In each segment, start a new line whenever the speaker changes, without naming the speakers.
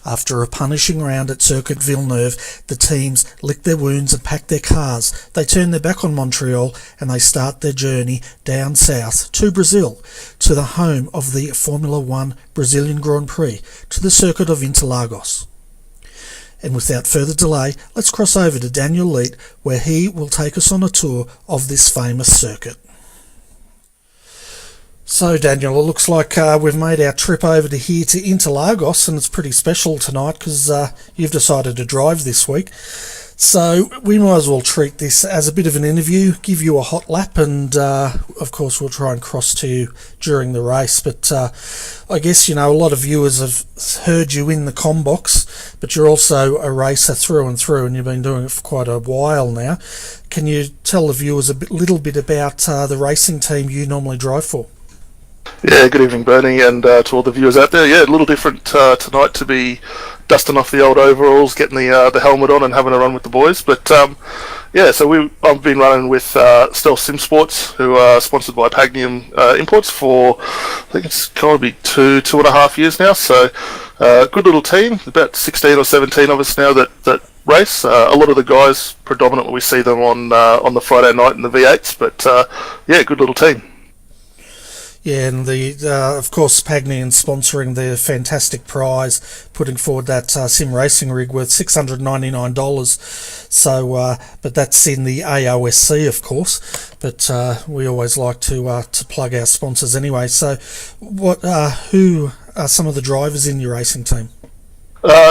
After a punishing round at Circuit Villeneuve, the teams lick their wounds and pack their cars. They turn their back on Montreal and they start their journey down south to Brazil, to the home of the Formula One Brazilian Grand Prix, to the circuit of Interlagos. And without further delay, let's cross over to Daniel Leet, where he will take us on a tour of this famous circuit. So Daniel, it looks like we've made our trip over to here to Interlagos, and it's pretty special tonight because you've decided to drive this week. So we might as well treat this as a bit of an interview, give you a hot lap, and of course we'll try and cross to you during the race. But I guess, a lot of viewers have heard you in the Combox, but you're also a racer through and through, and you've been doing it for quite a while now. Can you tell the viewers a little bit about the racing team you normally drive for?
Yeah, good evening, Bernie, and to all the viewers out there. Yeah, a little different tonight to be dusting off the old overalls, getting the helmet on, and having a run with the boys. But yeah, so I've been running with Stealth Sim Sports, who are sponsored by Pagnium Imports for, I think it's got to be two and a half years now. So good little team, about 16 or 17 of us now that race. A lot of the guys, predominantly we see them on the Friday night in the V8s, but yeah, good little team.
Yeah, and of course Pagnian sponsoring the fantastic prize, putting forward that sim racing rig worth $699. So, but that's in the AOSC, of course. But we always like to plug our sponsors anyway. So, who are some of the drivers in your racing team?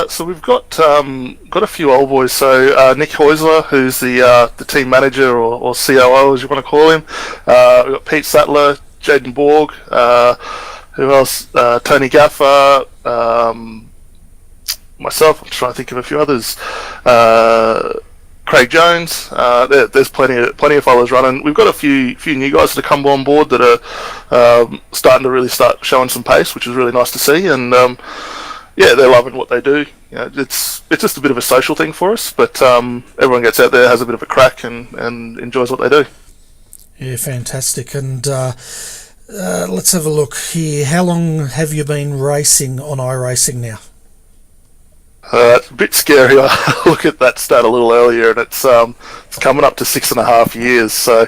So we've got a few old boys. So Nick Heusler, who's the team manager or COO, as you want to call him. We've got Pete Sattler, Jaden Borg, who else? Tony Gaffer, myself. I'm trying to think of a few others. Craig Jones. There's plenty of fellas running. We've got a few new guys that have come on board that are starting to really start showing some pace, which is really nice to see. And yeah, they're loving what they do. It's just a bit of a social thing for us, but everyone gets out there, has a bit of a crack, and enjoys what they do.
Yeah, fantastic. And let's have a look here. How long have you been racing on iRacing now?
It's a bit scary. I look at that stat a little earlier, and it's coming up to 6.5 years. So,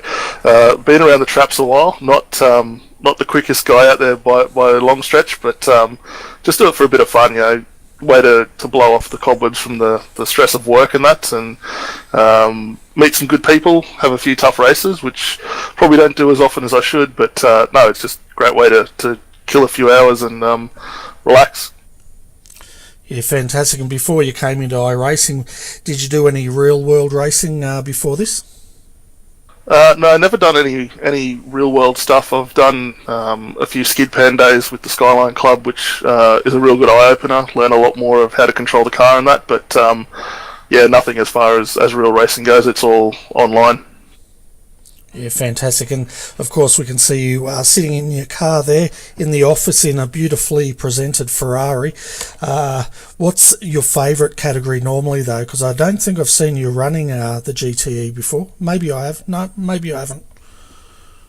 been around the traps a while. Not the quickest guy out there by a long stretch, but just do it for a bit of fun. Way to blow off the cobwebs from the stress of work and that, and meet some good people, have a few tough races, which probably don't do as often as I should, but no, it's just a great way to kill a few hours and relax.
Yeah, fantastic. And before you came into iRacing, did you do any real world racing before this?
No, never done any real world stuff. I've done a few skid pan days with the Skyline Club, which is a real good eye opener. Learn a lot more of how to control the car and that, but yeah, nothing as far as real racing goes. It's all online.
Yeah, fantastic. And of course we can see you sitting in your car there in the office in a beautifully presented Ferrari. What's your favourite category normally though? Because I don't think I've seen you running the GTE before. Maybe I have. No, maybe I haven't.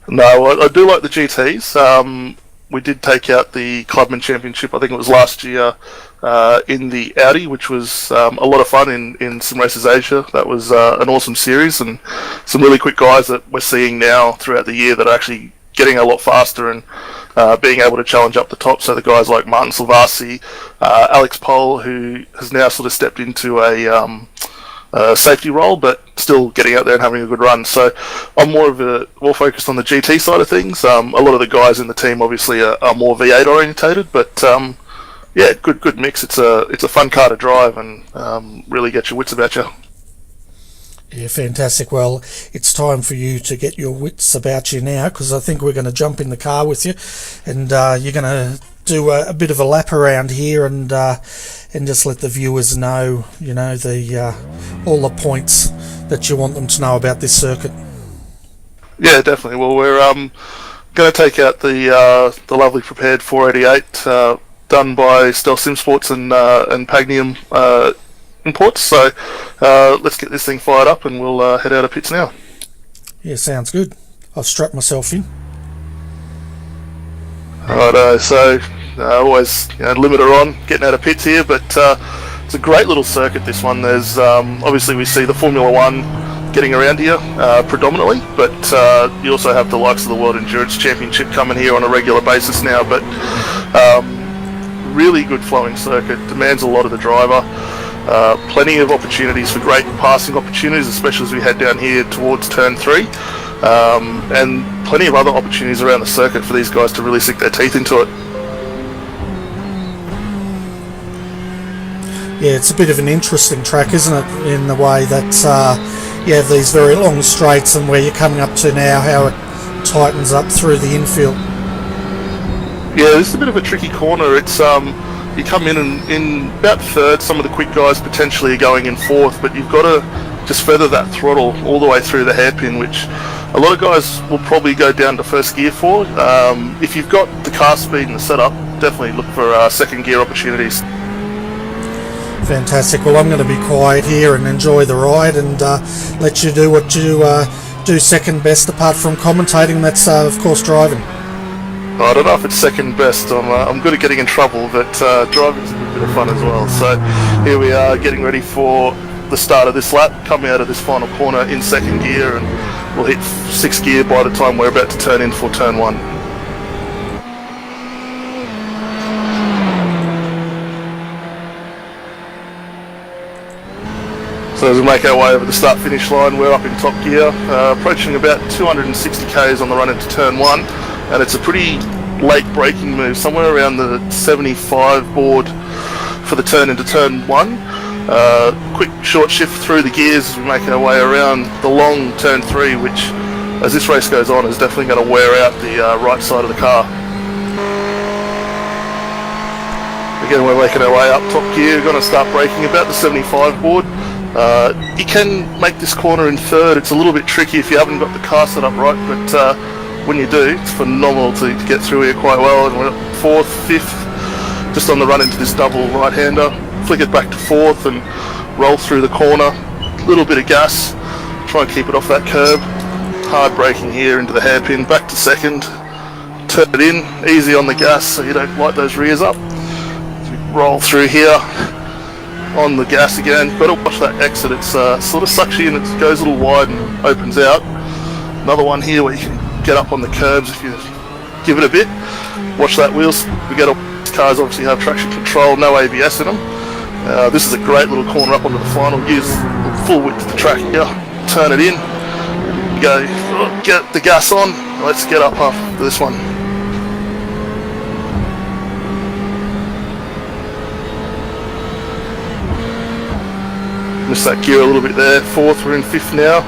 No, I do like the GTs. We did take out the Clubman Championship, I think it was last year, in the Audi, which was a lot of fun in Sim Races Asia. That was an awesome series, and some really quick guys that we're seeing now throughout the year that are actually getting a lot faster and being able to challenge up the top. So the guys like Martin Silvassi, Alex Pohl, who has now sort of stepped into a safety role, but still getting out there and having a good run. So I'm more focused on the GT side of things. A lot of the guys in the team obviously are more V8 orientated, but yeah, good mix. It's a fun car to drive and really get your wits about you.
Yeah, fantastic. Well, it's time for you to get your wits about you now, because I think we're going to jump in the car with you, and you're going to do a bit of a lap around here and just let the viewers know, all the points that you want them to know about this circuit. Yeah,
definitely. Well, we're going to take out the lovely prepared 488 done by Stealth Sim Sports and Pagnium Imports. So let's get this thing fired up and we'll head out of pits now.
Yeah, sounds good. I've strapped myself in.
Righto, so Always limiter on getting out of pits here, but it's a great little circuit, this one. There's obviously we see the Formula One getting around here predominantly, but you also have the likes of the World Endurance Championship coming here on a regular basis now. But really good flowing circuit, demands a lot of the driver. Plenty of opportunities for great passing opportunities, especially as we head down here towards turn 3, and plenty of other opportunities around the circuit for these guys to really sink their teeth into it.
Yeah, it's a bit of an interesting track, isn't it, in the way that you have these very long straights, and where you're coming up to now, how it tightens up through the infield.
Yeah, this is a bit of a tricky corner. It's you come in about third, some of the quick guys potentially are going in fourth, but you've got to just feather that throttle all the way through the hairpin, which a lot of guys will probably go down to first gear for. If you've got the car speed and the setup, definitely look for second gear opportunities.
Fantastic. Well, I'm going to be quiet here and enjoy the ride, and let you do what you do second best, apart from commentating. That's of course driving.
I don't know if it's second best. I'm good at getting in trouble, but driving is a good bit of fun as well. So here we are, getting ready for the start of this lap, coming out of this final corner in second gear, and we'll hit 6th gear by the time we're about to turn in for turn 1. So as we make our way over the start-finish line, we're up in top gear, approaching about 260 k's on the run into turn 1, and it's a pretty late braking move, somewhere around the 75 board for the turn into turn 1. Quick short shift through the gears as we make our way around the long turn 3, which, as this race goes on, is definitely going to wear out the right side of the car. Again, we're making our way up top gear, going to start braking about the 75 board. You can make this corner in third. It's a little bit tricky if you haven't got the car set up right, but when you do, it's phenomenal to get through here quite well. And we're at 4th, 5th, just on the run into this double right-hander. Flick it back to 4th and roll through the corner. A little bit of gas, try and keep it off that curb. Hard braking here into the hairpin, back to 2nd. Turn it in, easy on the gas so you don't light those rears up. Roll through here. On the gas again, got to watch that exit. It's sort of sucks you in, it goes a little wide and opens out. Another one here where you can get up on the curbs if you give it a bit. Watch that wheels. We get these cars obviously have traction control, no ABS in them. This is a great little corner up onto the final. Use the full width of the track here. Turn it in. Go. Get the gas on. Let's get up after this one. Missed that gear a little bit there. 4th, we're in 5th now.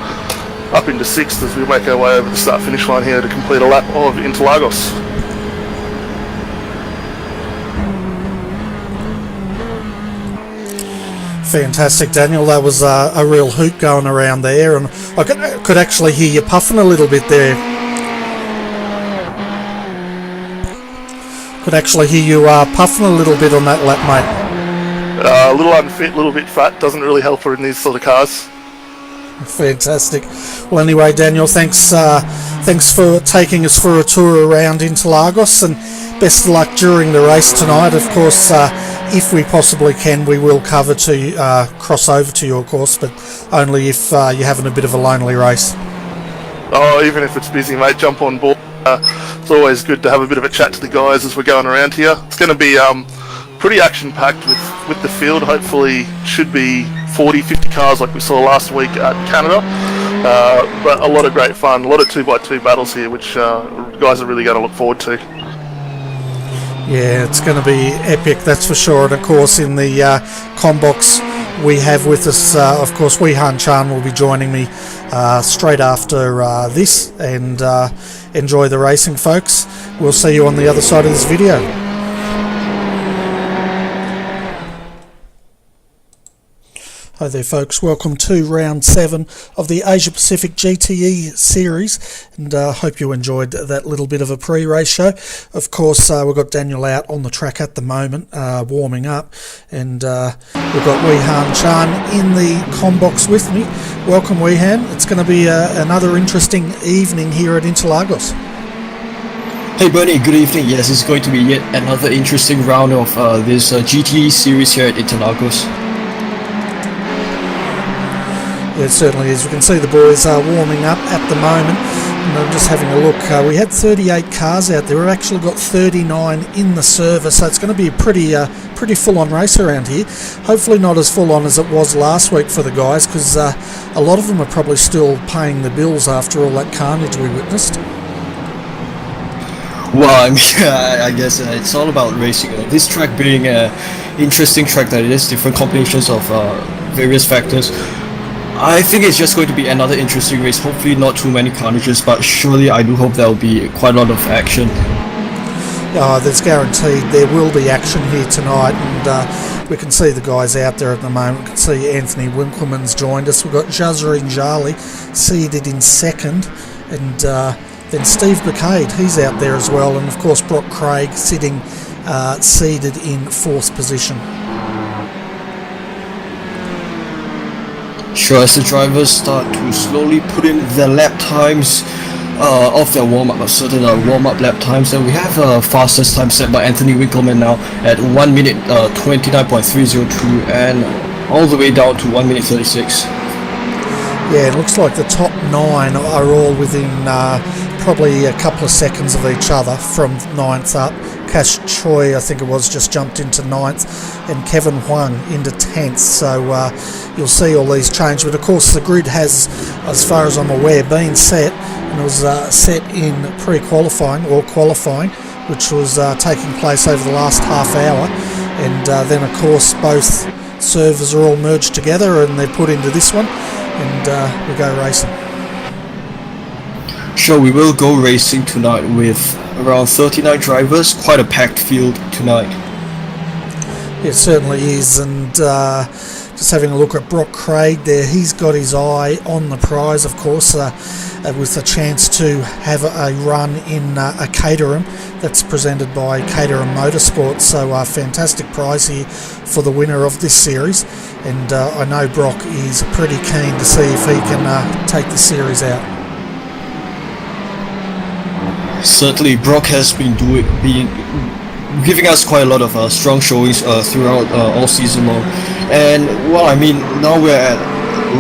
Up into 6th as we make our way over the start-finish line here to complete a lap of Interlagos.
Fantastic, Daniel. That was a real hoot going around there, and I could actually hear you puffing a little bit there. Could actually hear you puffing a little bit on that lap, mate.
A little unfit, a little bit fat, doesn't really help her in these sort of cars.
Fantastic. Well, anyway, Daniel, thanks for taking us for a tour around Interlagos, and best of luck during the race tonight. Of course, if we possibly can, we will cover to cross over to your course, but only if you're having a bit of a lonely race.
Oh, even if it's busy, mate, jump on board. It's always good to have a bit of a chat to the guys as we're going around here. It's going to be pretty action-packed with the field. Hopefully should be 40-50 cars like we saw last week at Canada, but a lot of great fun, a lot of 2x2 battles here, which guys are really going to look forward to.
Yeah, it's going to be epic, that's for sure. And of course in the combox we have with us, of course, Wei Han Chan will be joining me straight after this, and enjoy the racing, folks. We'll see you on the other side of this video. Hi there, folks. Welcome to round 7 of the Asia Pacific GTE series, and hope you enjoyed that little bit of a pre-race show. Of course, we've got Daniel out on the track at the moment, warming up, and we've got Wei Han Chan in the combox with me. Welcome, Wei Han. It's going to be another interesting evening here at Interlagos.
Hey Bernie, good evening. Yes, it's going to be yet another interesting round of this GTE series here at Interlagos.
Yeah, it certainly is. We can see the boys are warming up at the moment. And I'm just having a look. We had 38 cars out there. We've actually got 39 in the service, so it's going to be a pretty full-on race around here. Hopefully not as full-on as it was last week for the guys, because a lot of them are probably still paying the bills after all that carnage we witnessed.
Well, I mean, I guess it's all about racing. This track being an interesting track that it is, different combinations of various factors. I think it's just going to be another interesting race. Hopefully not too many carnages, but surely I do hope there will be quite a lot of action.
There's guaranteed there will be action here tonight, and we can see the guys out there at the moment. We can see Anthony Winkleman's joined us. We've got Jazarine Jali seated in second, and then Steve Bacade, he's out there as well, and of course Brock Craig sitting seated in fourth position.
Sure, as the drivers start to slowly put in their lap times of their warm-up, certain warm-up lap times, and we have a fastest time set by Anthony Winkleman now at 1 minute 29.302 and all the way down to 1 minute 36.
Yeah, it looks like the top 9 are all within probably a couple of seconds of each other from 9th up. Cash Choi, I think it was, just jumped into 9th, and Kevin Huang into 10th, so you'll see all these change. But of course the grid has, as far as I'm aware, been set, and it was set in pre-qualifying or qualifying, which was taking place over the last half hour, and then of course both servers are all merged together and they're put into this one, and we go racing.
Sure, we will go racing tonight with around 39 drivers, quite a packed field tonight.
It certainly is, and just having a look at Brock Craig there, he's got his eye on the prize, of course, with a chance to have a run in a Caterham that's presented by Caterham Motorsports, so a fantastic prize here for the winner of this series, and I know Brock is pretty keen to see if he can take the series out.
Certainly, Brock has been giving us quite a lot of strong showings throughout all season long. And well, I mean, now we're at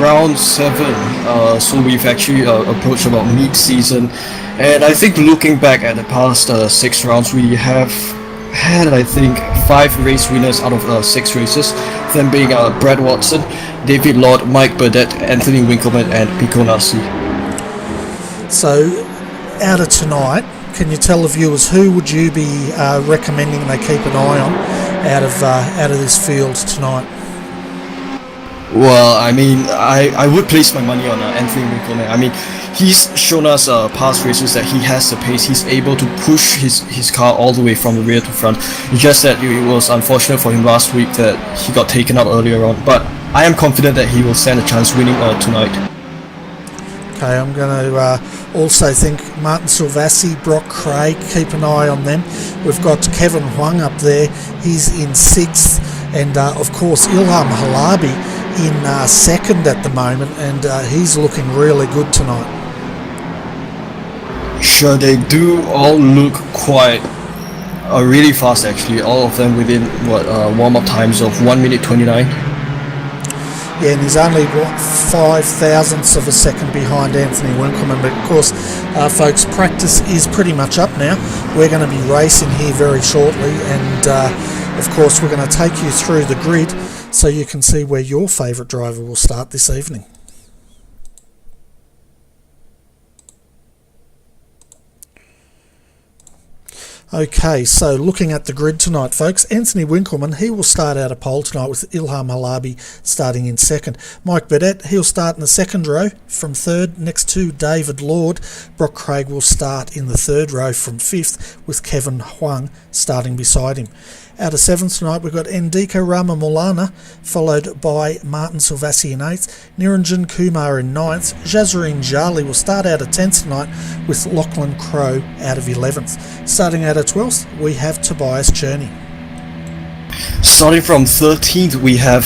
round 7, so we've actually approached about mid-season. And I think looking back at the past 6 rounds, we have had, I think, 5 race winners out of 6 races. Them being Brad Watson, David Lord, Mike Burdett, Anthony Winkleman, and Pico Nasi.
So, out of tonight, can you tell the viewers who would you be recommending they keep an eye on out of this field tonight?
Well, I mean, I would place my money on Anthony Winkleman. I mean, he's shown us past races that he has the pace. He's able to push his car all the way from the rear to front. It's just that it was unfortunate for him last week that he got taken out earlier on. But I am confident that he will stand a chance winning tonight.
Okay, I'm going to also think Martin Silvassi, Brock Craig, keep an eye on them. We've got Kevin Huang up there, he's in 6th, and of course Ilham Halabi in 2nd at the moment, and he's looking really good tonight. Sure,
they do all look quite really fast actually, all of them within warm-up times of 1 minute 29.
Yeah, and he's only, 5 thousandths of a second behind Anthony Winkleman. But of course, folks, practice is pretty much up now. We're going to be racing here very shortly, and of course we're going to take you through the grid so you can see where your favourite driver will start this evening. Okay, so looking at the grid tonight, folks, Anthony Winkleman, he will start out a pole tonight with Ilham Halabi starting in 2nd. Mike Burdett, he'll start in the 2nd row from 3rd next to David Lord. Brock Craig will start in the 3rd row from 5th with Kevin Huang starting beside him. Out of 7th tonight, we've got Ndika Ramamulana, followed by Martin Silvassi in 8th, Niranjan Kumar in 9th, Jazarine Jali will start out of 10th tonight with Lachlan Crowe out of 11th. Starting out of 12th, we have Tobias Cherney.
Starting from 13th, we have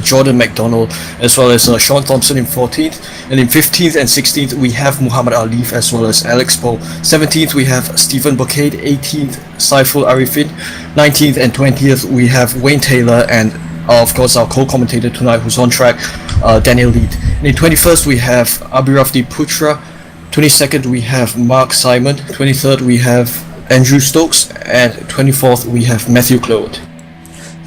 Jordan McDonald as well as Sean Thompson in 14th, and in 15th and 16th we have Muhammad Alif as well as Alex Poe. 17th we have Stephen Boucade, 18th Saiful Arifin, 19th and 20th we have Wayne Taylor and of course our co-commentator tonight who's on track, Daniel Lead. And in 21st we have Abhirafti Putra, 22nd we have Mark Simon, 23rd we have Andrew Stokes, and 24th we have Matthew Claude.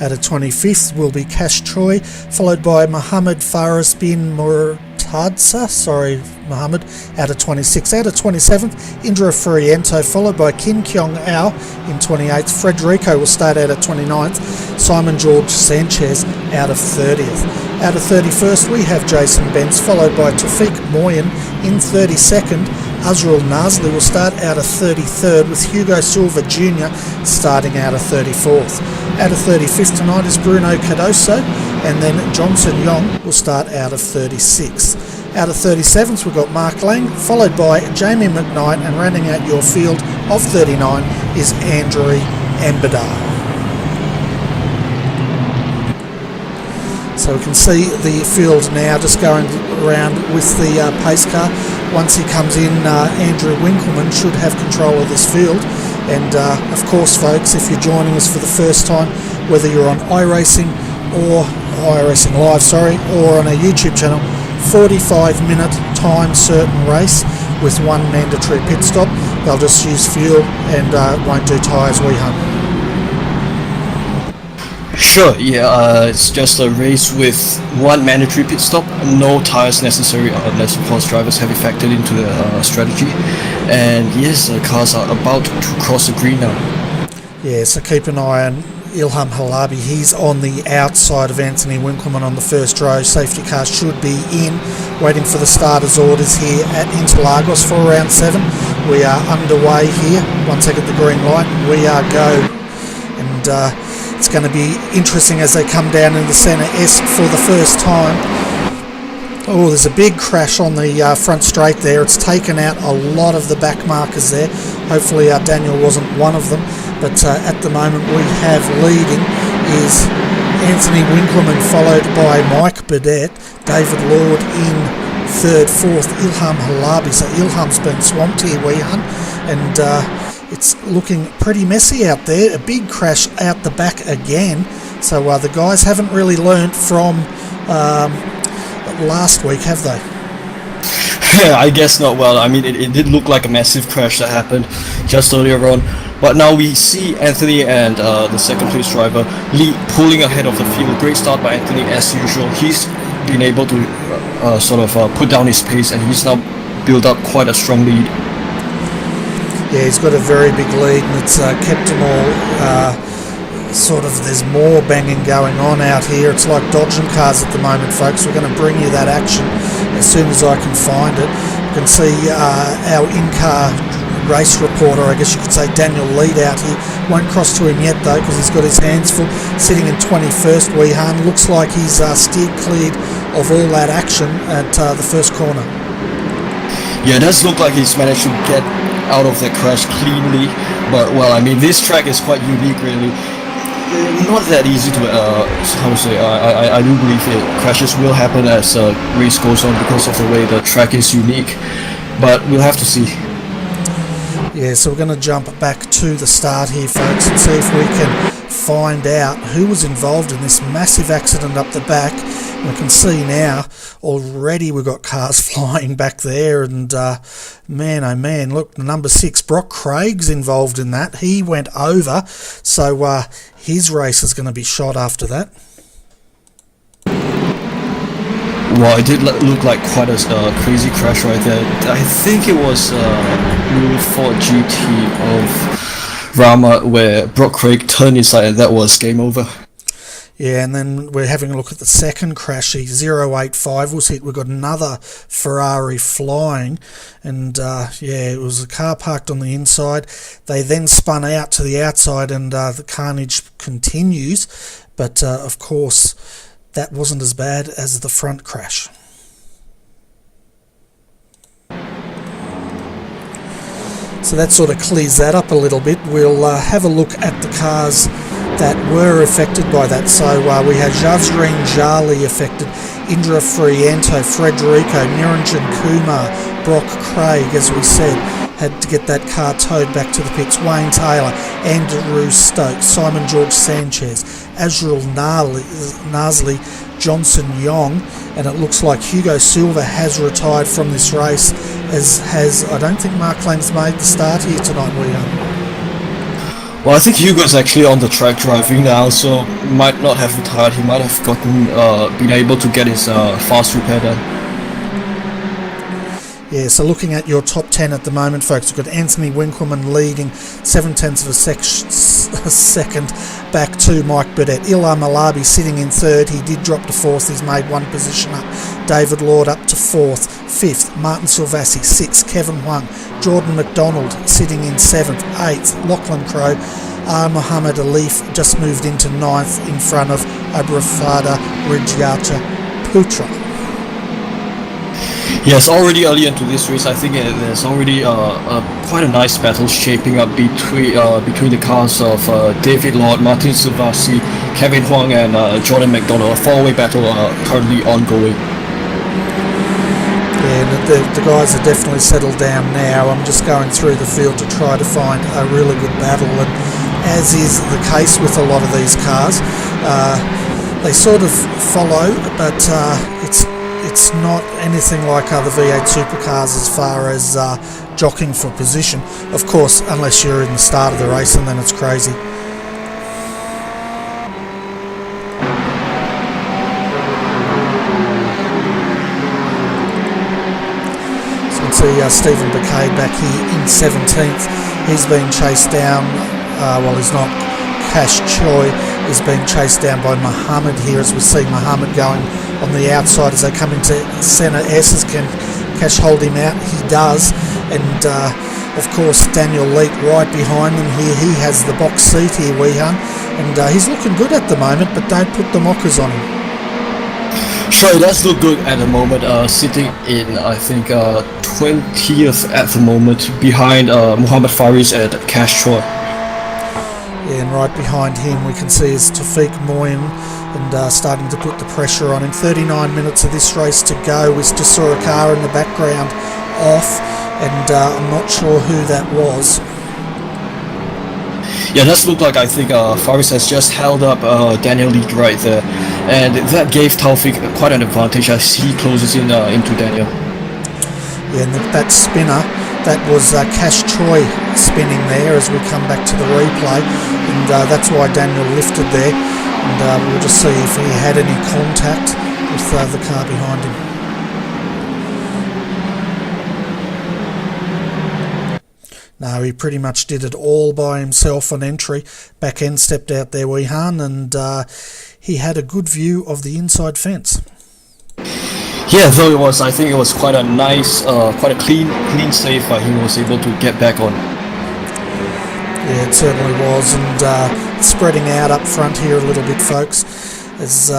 Out of 25th will be Cash Choi, followed by Mohammed Faris bin Murtadsa, sorry Mohammed, out of 26th. Out of 27th, Indra Furiento, followed by Kin Kyong Ao in 28th. Frederico will start out at 29th. Simon George Sanchez out of 30th. Out of 31st, we have Jason Benz, followed by Tawfiq Moyen in 32nd. Azrael Nasli will start out of 33rd, with Hugo Silva Jr. starting out of 34th. Out of 35th tonight is Bruno Cardoso, and then Johnson Yong will start out of 36th. Out of 37th we've got Mark Lang, followed by Jamie McKnight, and rounding out your field of 39 is Andrew Ambadar. So we can see the field now just going around with the pace car. Once he comes in, Andrew Winkleman should have control of this field. And of course, folks, if you're joining us for the first time, whether you're on iRacing or iRacing Live, or on our YouTube channel, 45-minute time certain race with one mandatory pit stop. They'll just use fuel and won't do tyres, we hunt.
Sure, yeah, it's just a race with one mandatory pit stop, no tires necessary unless of course drivers have it factored into the strategy. And yes, the cars are about to cross the green now. Yeah,
so keep an eye on Ilham Halabi. He's on the outside of Anthony Winkleman on the first row. Safety car should be in, waiting for the starters' orders here at Interlagos for round 7. We are underway here. Once I get the green light, we are go. And it's going to be interesting as they come down in the centre S for the first time. Oh, there's a big crash on the front straight there. It's taken out a lot of the back markers there. Hopefully Daniel wasn't one of them. But at the moment we have leading is Anthony Winkleman, followed by Mike Burdett, David Lord in third, fourth, Ilham Halabi. So Ilham's been swamped here, we hunt. And it's looking pretty messy out there. A big crash out the back again. So the guys haven't really learnt from last week, have they?
Yeah, I guess not. Well, I mean, it did look like a massive crash that happened just earlier on. But now we see Anthony and the second place driver, Lee, pulling ahead of the field. Great start by Anthony as usual. He's been able to put down his pace, and he's now built up quite a strong lead.
Yeah, he's got a very big lead, and it's kept them all there's more banging going on out here. It's like dodging cars at the moment, folks. We're going to bring you that action as soon as I can find it. You can see our in-car race reporter, I guess you could say, Daniel Lead out here. Won't cross to him yet though, because he's got his hands full. Sitting in 21st, Weehan. Looks like he's steered cleared of all that action at the first corner.
Yeah, it does look like he's managed to get out of the crash cleanly, but well, I mean, this track is quite unique, really. Not that easy to I do believe crashes will happen as race goes on because of the way the track is unique, but we'll have to see.
Yeah, so we're going to jump back to the start here, folks, and see if we can find out who was involved in this massive accident up the back. And we can see now already we've got cars flying back there, and man oh man, look, number 6, Brock Craig's involved in that. He went over, so his race is going to be shot after that.
Well, it did look like quite a crazy crash right there. I think it was Ford GT of Rama where Brock Craig turned inside, and that was game over.
Yeah, and then we're having a look at the second crash. 085 was hit. We've got another Ferrari flying, and yeah, it was a car parked on the inside. They then spun out to the outside, and the carnage continues. But of course, that wasn't as bad as the front crash. So that sort of clears that up a little bit. We'll have a look at the cars that were affected by that. So we had Jazreen Jali affected, Indra Friento, Frederico, Niranjan Kumar, Brock Craig, as we said, had to get that car towed back to the pits. Wayne Taylor, Andrew Stokes, Simon George Sanchez, Azrael Nasli, Johnson Yong, and it looks like Hugo Silva has retired from this race, as has, I don't think Mark Lang's made the start here tonight,
Well, I think Hugo's actually on the track driving now, so might not have retired. He might have been able to get his fast repair done.
Yeah, so looking at your top 10 at the moment, folks, we've got Anthony Winkleman leading 0.7 of a second back to Mike Burdett. Ilham Alabi sitting in third. He did drop to fourth. He's made one position up. David Lord up to fourth. Fifth, Martin Silvassi. Sixth, Kevin Huang. Jordan McDonald sitting in seventh. Eighth, Lachlan Crowe. Muhammad Alif just moved into ninth in front of Abrafada Rijata Putra.
Yes, already early into this race, I think there's already quite a nice battle shaping up between the cars of David Lord, Martin Silvassi, Kevin Huang, and Jordan McDonald. A four-way battle currently ongoing.
Yeah, the guys are definitely settled down now. I'm just going through the field to try to find a really good battle, and as is the case with a lot of these cars, they sort of follow, but it's not anything like other V8 supercars as far as jockeying for position. Of course, unless you're in the start of the race, and then it's crazy. So you can see Stephen Bacade back here in 17th. He's been chased down, well, he's not. Cash Choi is being chased down by Muhammad here, as we see Muhammad going on the outside as they come into centre. S, can Cash hold him out? He does, and of course Daniel Leet right behind them here. He has the box seat here, Weehan, and he's looking good at the moment, but don't put the mockers on him.
Sure, it does look good at the moment, sitting in, I think, 20th at the moment, behind Muhammad Faris and Cash Choi.
Yeah, and right behind him we can see is Tawfiq Moyen, and starting to put the pressure on him. 39 minutes of this race to go. We just saw a car in the background off, and I'm not sure who that was.
Yeah, it does look like, I think Faris has just held up Daniel Lee right there, and that gave Tawfiq quite an advantage as he closes in into Daniel.
Yeah, and that spinner, that was Cash Choi spinning there as we come back to the replay, and that's why Daniel lifted there, and we'll just see if he had any contact with the car behind him. No, he pretty much did it all by himself on entry. Back end stepped out there, Weehan, and he had a good view of the inside fence.
Yeah, though I think it was quite a nice, quite a clean save, but he was able to get back on.
Yeah, it certainly was, and spreading out up front here a little bit, folks, as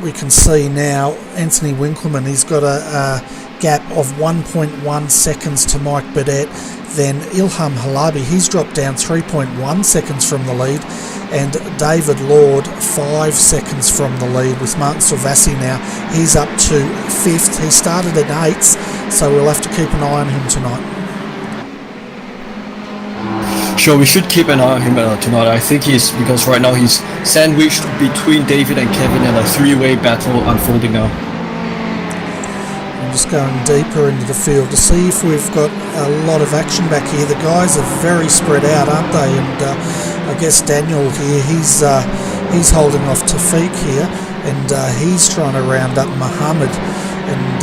we can see now, Anthony Winkleman, he's got a gap of 1.1 seconds to Mike Burdett. Then Ilham Halabi, he's dropped down 3.1 seconds from the lead, and David Lord 5 seconds from the lead, with Martin Silvassi now. He's up to 5th. He started at 8th, so we'll have to keep an eye on him tonight.
Sure, we should keep an eye on him tonight. I think because right now he's sandwiched between David and Kevin, and a three-way battle unfolding now.
I'm just going deeper into the field to see if we've got a lot of action back here. The guys are very spread out, aren't they? And I guess Daniel here, he's holding off Tawfiq here, and he's trying to round up Muhammad, and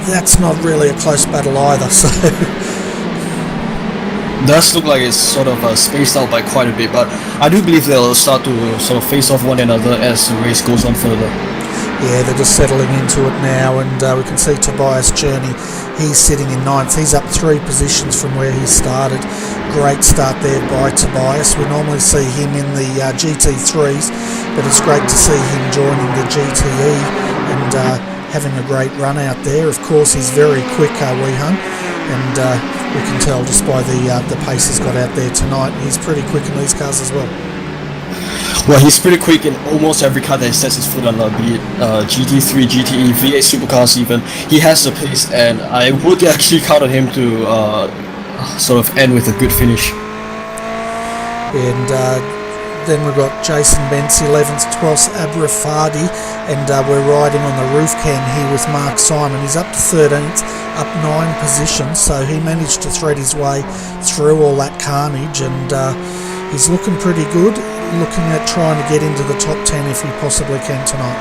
that's not really a close battle either. So
does look like it's sort of spaced out by quite a bit, but I do believe they'll start to sort of face off one another as the race goes on further.
Yeah, they're just settling into it now, and we can see Tobias Journey, he's sitting in 9th. He's up 3 positions from where he started. Great start there by Tobias. We normally see him in the GT3s, but it's great to see him joining the GTE and having a great run out there. Of course, he's very quick, Weehan, and we can tell just by the pace he's got out there tonight. He's pretty quick in these cars as well.
Well, he's pretty quick in almost every car that he sets his foot on, be it GT3, GTE, V8 supercars even. He has the pace, and I would actually count on him to sort of end with a good finish.
And then we've got Jason Bentz, 11th, 12th, Abrafadi, and we're riding on the roof cam here with Mark Simon. He's up to 13th, up 9 positions, so he managed to thread his way through all that carnage, and he's looking pretty good, looking at trying to get into the top 10 if he possibly can tonight.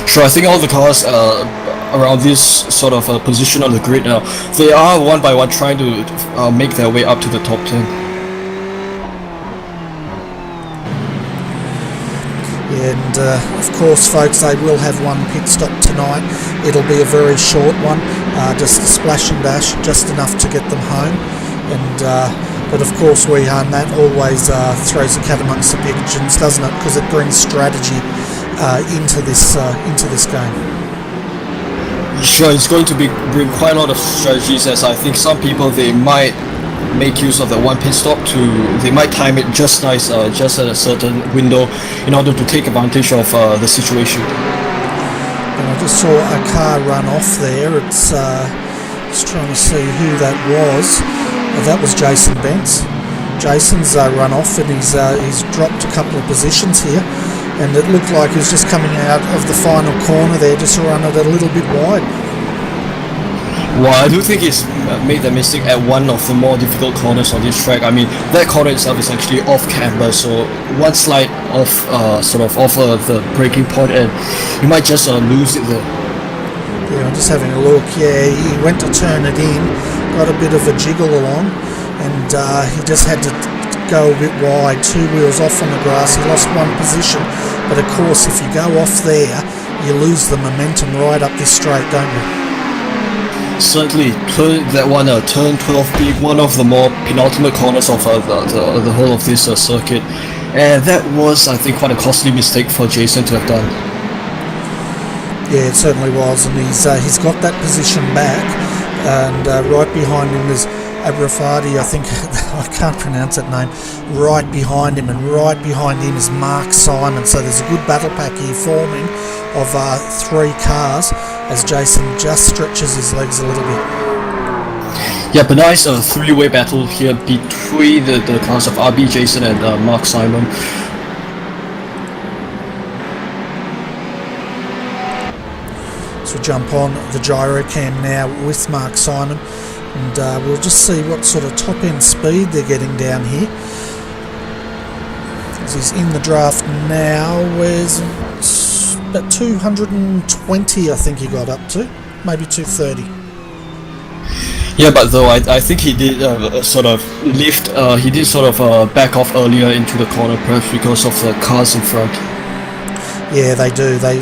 Sure, I think all the cars around this sort of position on the grid now, they are one by one trying to make their way up to the top 10.
And of course, folks, they will have one pit stop tonight. It'll be a very short one, just a splash and dash, just enough to get them home. And but of course, that always throws the cat amongst the pigeons, doesn't it? Because it brings strategy into this game.
Sure, it's going to bring quite a lot of strategies, as I think some people, they might make use of the one pit stop they might time it just nice, just at a certain window in order to take advantage of the situation.
And I just saw a car run off there. It's just trying to see who that was. That was Jason Bentz. Jason's run off, and he's dropped a couple of positions here, and it looked like he was just coming out of the final corner there, just to run it a little bit wide.
Well, I do think he's made the mistake at one of the more difficult corners on this track. I mean, that corner itself is actually off camber, so one slide off, sort of off the braking point, and you might just lose it there.
Yeah, I'm just having a look. Yeah, he went to turn it in, got a bit of a jiggle along, and he just had to go a bit wide. 2 wheels off on the grass. He lost one position, but of course, if you go off there, you lose the momentum right up this straight, don't you?
Certainly, that one, turn 12 being one of the more penultimate corners of the whole of this circuit, and that was, I think, quite a costly mistake for Jason to have done.
Yeah, it certainly was, and he's got that position back, and right behind him is Abrafadi, I think. I can't pronounce that name. Right behind him, and right behind him is Mark Simon. So there's a good battle pack here forming of 3 cars as Jason just stretches his legs a little bit.
Yeah, but nice 3-way battle here between the cars of RB, Jason, and Mark Simon.
So we jump on the gyro cam now with Mark Simon, and we'll just see what sort of top end speed they're getting down here. As he's in the draft now, where's about 220, I think he got up to, maybe 230.
Yeah, but though I think he did sort of lift, he did sort of back off earlier into the corner, perhaps because of the cars in front.
Yeah, they do. They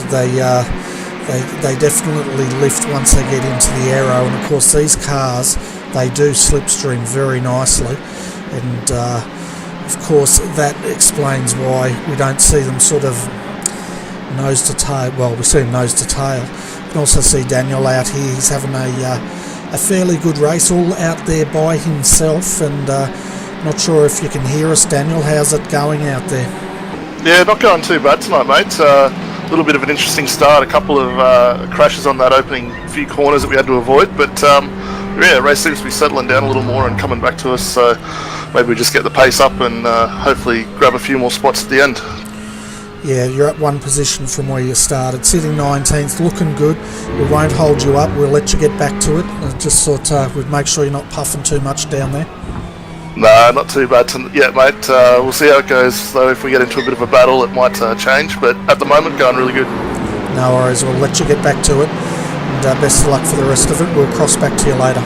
definitely lift once they get into the aero, and of course these cars, they do slipstream very nicely, and of course that explains why we don't see them sort of nose to tail. Well, we see him nose to tail. You can also see Daniel out here. He's having a fairly good race, all out there by himself, and not sure if you can hear us, Daniel. How's it going out there?
Yeah, not going too bad tonight, mate. A little bit of an interesting start, a couple of crashes on that opening few corners that we had to avoid, but yeah, race seems to be settling down a little more and coming back to us, so maybe we just get the pace up and hopefully grab a few more spots at the end.
Yeah, you're up 1 position from where you started, sitting 19th, looking good. We won't hold you up, we'll let you get back to it. I just thought we'd make sure you're not puffing too much down there.
No, not too bad yet, mate. We'll see how it goes, though. If we get into a bit of a battle, it might change, but at the moment, going really good.
No worries, we'll let you get back to it, and best of luck for the rest of it. We'll cross back to you later.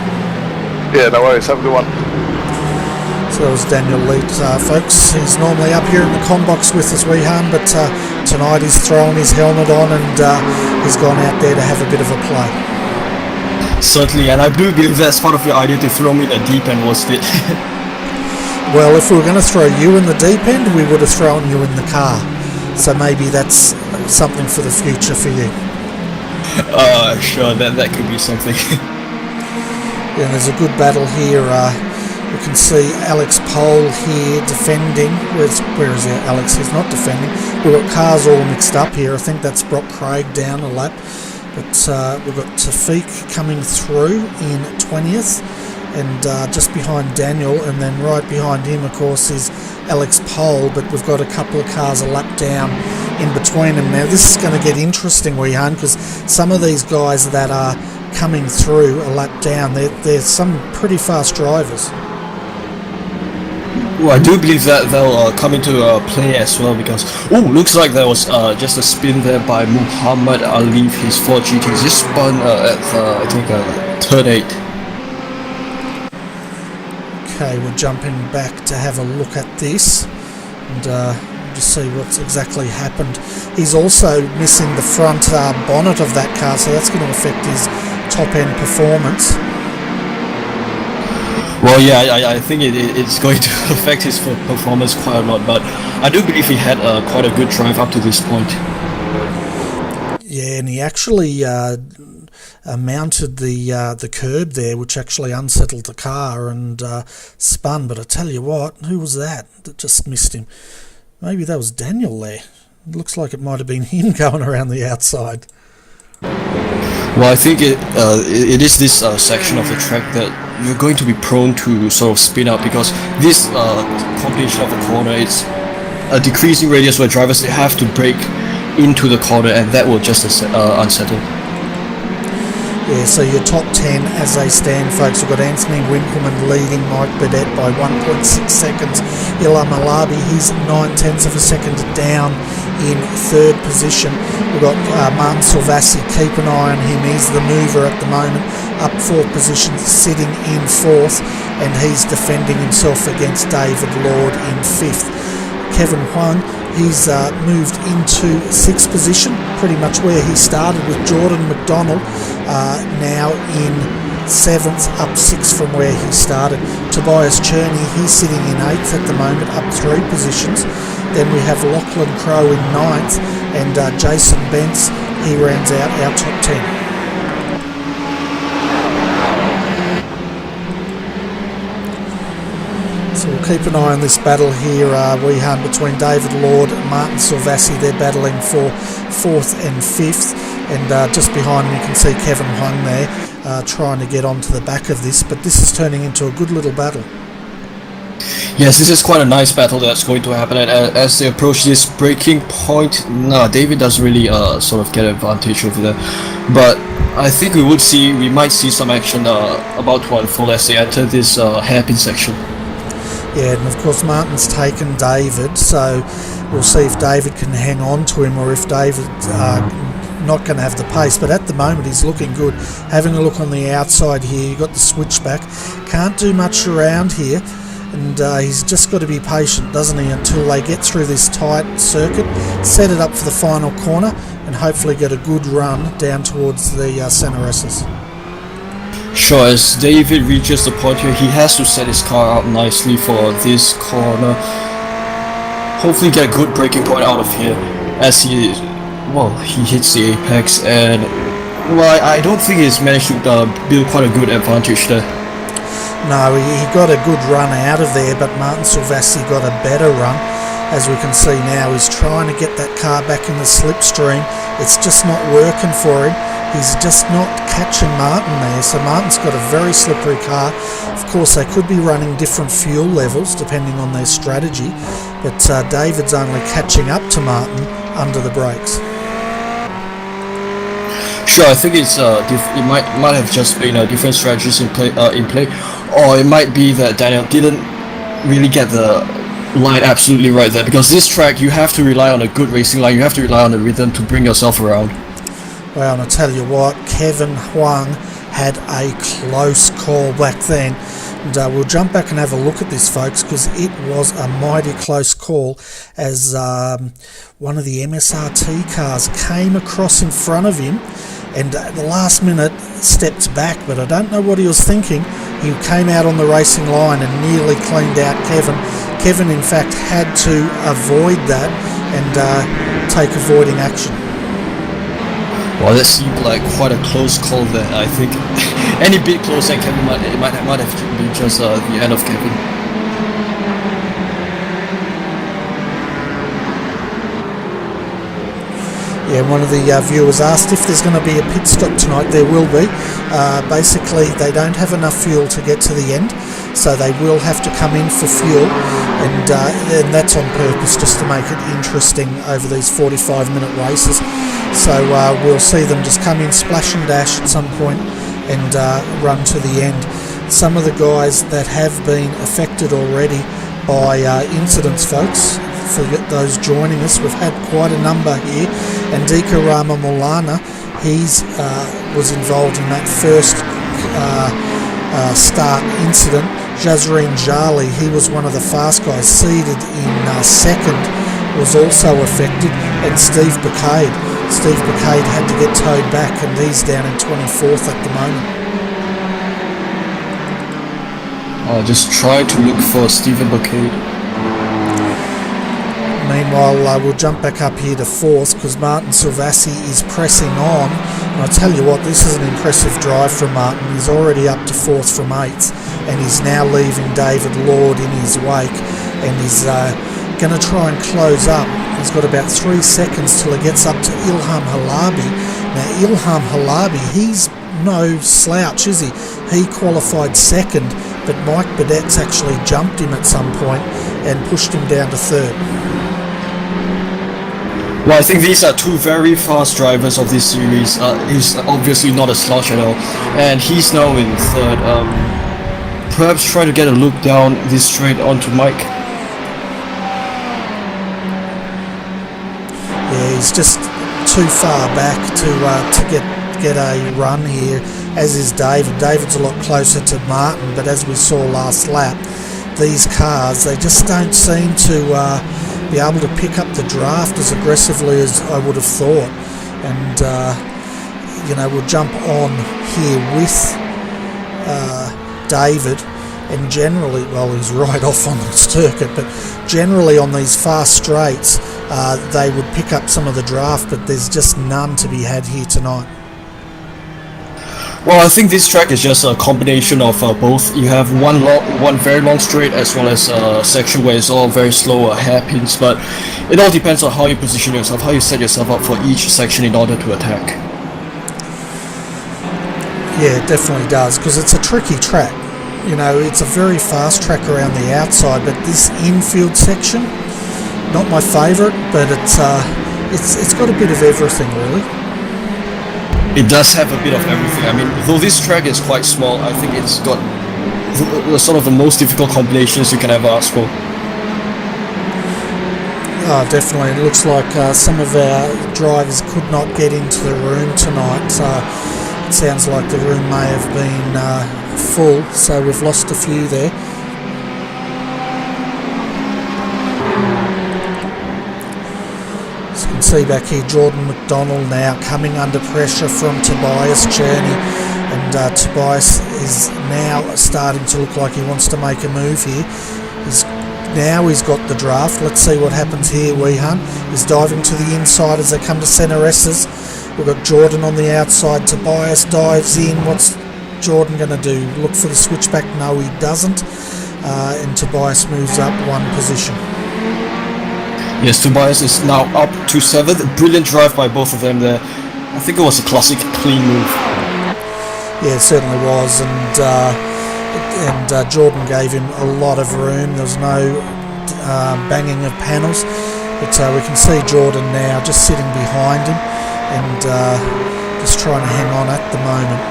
Yeah, no worries. Have a good one.
So that was Daniel Leet, folks. He's normally up here in the comm box with us, Wehan, but tonight he's thrown his helmet on and he's gone out there to have a bit of a play.
Certainly, and I do believe that's part of your idea to throw me in the deep end, wasn't it?
Well, if we were going to throw you in the deep end, we would have thrown you in the car. So maybe that's something for the future for you.
Sure, that could be something.
Yeah, there's a good battle here We can see Alex Pole here defending. Where is Alex? He's not defending. We've got cars all mixed up here. I think that's Brock Craig down a lap. But we've got Tafiq coming through in 20th. And just behind Daniel, and then right behind him, of course, is Alex Pole, but we've got a couple of cars a lap down in between them. Now, this is going to get interesting, Weehan, because some of these guys that are coming through a lap down, they're some pretty fast drivers.
Well, I do believe that they'll come into play as well, because looks like there was just a spin there by Muhammad Ali. His Ford GT just spun at I think turn 8.
Okay, we're jumping back to have a look at this and just see what's exactly happened. He's also missing the front bonnet of that car, so that's going to affect his top-end performance.
Well, yeah, I think it's going to affect his performance quite a lot, but I do believe he had quite a good drive up to this point.
Yeah, and he actually mounted the curb there, which actually unsettled the car and spun. But I tell you what, who was that just missed him? Maybe that was Daniel there. It looks like it might have been him going around the outside.
Well, I think it is this section of the track that you're going to be prone to sort of spin out, because this combination of a corner, it's a decreasing radius where drivers have to brake into the corner, and that will just unsettle.
Yeah, so your top 10 as they stand, folks. We've got Anthony Winkleman leading Mike Burdett by 1.6 seconds. Ilham Alabi, he's 9/10 of a second down in third position. We've got Martin Silvassi, keep an eye on him. He's the mover at the moment, up 4 positions, sitting in 4th, and he's defending himself against David Lord in 5th. Kevin Huang, he's moved into 6th position, pretty much where he started with Jordan McDonald, now in 7th, up 6 from where he started. Tobias Cherney, he's sitting in 8th at the moment, up 3 positions. Then we have Lachlan Crowe in 9th, and Jason Bentz, he rounds out our top 10. So we'll keep an eye on this battle here, Weehan, between David Lord and Martin Silvassi. They're battling for 4th and 5th, and just behind them you can see Kevin Huang there trying to get onto the back of this, but this is turning into a good little battle.
Yes, this is quite a nice battle that's going to happen, and as they approach this breaking point, David doesn't really sort of get advantage over there, but I think we might see some action about to unfold as they enter this hairpin section.
Yeah, and of course Martin's taken David, so we'll see if David can hang on to him, or if David's not going to have the pace. But at the moment he's looking good. Having a look on the outside here, you've got the switchback. Can't do much around here, and he's just got to be patient, doesn't he, until they get through this tight circuit, set it up for the final corner, and hopefully get a good run down towards the Centre S's.
Sure, as David reaches the point here, he has to set his car up nicely for this corner. Hopefully get a good braking point out of here as he hits the apex, and I don't think he's managed to build quite a good advantage there.
No, he got a good run out of there, but Martin Silvassi got a better run. As we can see now, he's trying to get that car back in the slipstream. It's just not working for him. He's just not catching Martin there, so Martin's got a very slippery car. Of course, they could be running different fuel levels depending on their strategy, but David's only catching up to Martin under the brakes.
Sure, I think it's it might have just been different strategies in play, or it might be that Daniel didn't really get the line absolutely right there, because this track you have to rely on a good racing line, you have to rely on the rhythm to bring yourself around.
Well, and I tell you what, Kevin Huang had a close call back then. And we'll jump back and have a look at this, folks, because it was a mighty close call as one of the MSRT cars came across in front of him and at the last minute stepped back, but I don't know what he was thinking. He came out on the racing line and nearly cleaned out Kevin. Kevin, in fact, had to avoid that and take avoiding action.
Well, that seemed like quite a close call there. I think any bit closer, Kevin might have been just the end of Kevin.
Yeah, one of the viewers asked if there's going to be a pit stop tonight. There will be. Basically, they don't have enough fuel to get to the end, so they will have to come in for fuel, and that's on purpose, just to make it interesting over these 45-minute races. So we'll see them just come in, splash and dash at some point, and run to the end. Some of the guys that have been affected already by incidents, folks, for those joining us, we've had quite a number here. Andika Ramamulana, he's was involved in that first start incident. Jazreen Jali, he was one of the fast guys, seated in second, was also affected, and Steve Bacade had to get towed back, and he's down in 24th at the moment.
I'll just try to look for Stephen Bacade.
Meanwhile, we'll jump back up here to 4th because Martin Silvassi is pressing on. And I'll tell you what, this is an impressive drive from Martin. He's already up to 4th from 8th, and he's now leaving David Lord in his wake, and he's going to try and close up. He's got about 3 seconds till he gets up to Ilham Halabi. Now, Ilham Halabi, he's no slouch, is he? He qualified second, but Mike Badette's actually jumped him at some point and pushed him down to 3rd.
Well, I think these are two very fast drivers of this series. He's obviously not a slouch at all, and he's now in 3rd. Perhaps try to get a look down this straight onto Mike.
Yeah, he's just too far back to get a run here, as is David. David's a lot closer to Martin, but as we saw last lap, these cars, they just don't seem to be able to pick up the draft as aggressively as I would have thought. And we'll jump on here with David, and generally, well, he's right off on the circuit, but generally on these fast straights they would pick up some of the draft, but there's just none to be had here tonight.
Well, I think this track is just a combination of both. You have one very long straight, as well as a section where it's all very slow hairpins, but it all depends on how you position yourself, how you set yourself up for each section in order to attack.
Yeah, it definitely does, because it's a tricky track. You know, it's a very fast track around the outside, but this infield section, not my favourite, but it's got a bit of everything, really.
It does have a bit of everything. I mean, though this track is quite small, I think it's got the sort of the most difficult combinations you can ever ask for.
Oh, definitely. It looks like some of our drivers could not get into the room tonight. It sounds like the room may have been full, so we've lost a few there. As you can see back here, Jordan McDonald now coming under pressure from Tobias Cherney, and Tobias is now starting to look like he wants to make a move here. He's got the draft. Let's see what happens here. Weehan is diving to the inside as they come to centre S's. We've got Jordan on the outside. Tobias dives in. What's Jordan going to do? Look for the switchback? No, he doesn't. And Tobias moves up one position.
Yes, Tobias is now up to 7th. Brilliant drive by both of them there. I think it was a classic clean move.
Yeah, it certainly was, and Jordan gave him a lot of room. There was no banging of panels, but we can see Jordan now just sitting behind him and just trying to hang on at the moment.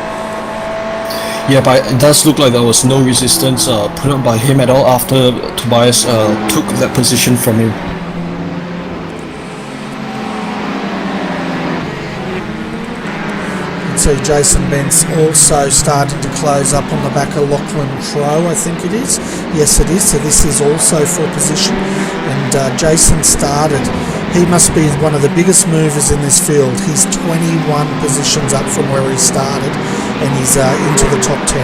Yeah, but it does look like there was no resistance put on by him at all after Tobias took that position from him.
See Jason Bentz also starting to close up on the back of Lachlan Crowe, I think it is. Yes, it is. So this is also for position. And Jason started. He must be one of the biggest movers in this field. He's 21 positions up from where he started, and he's into the top 10.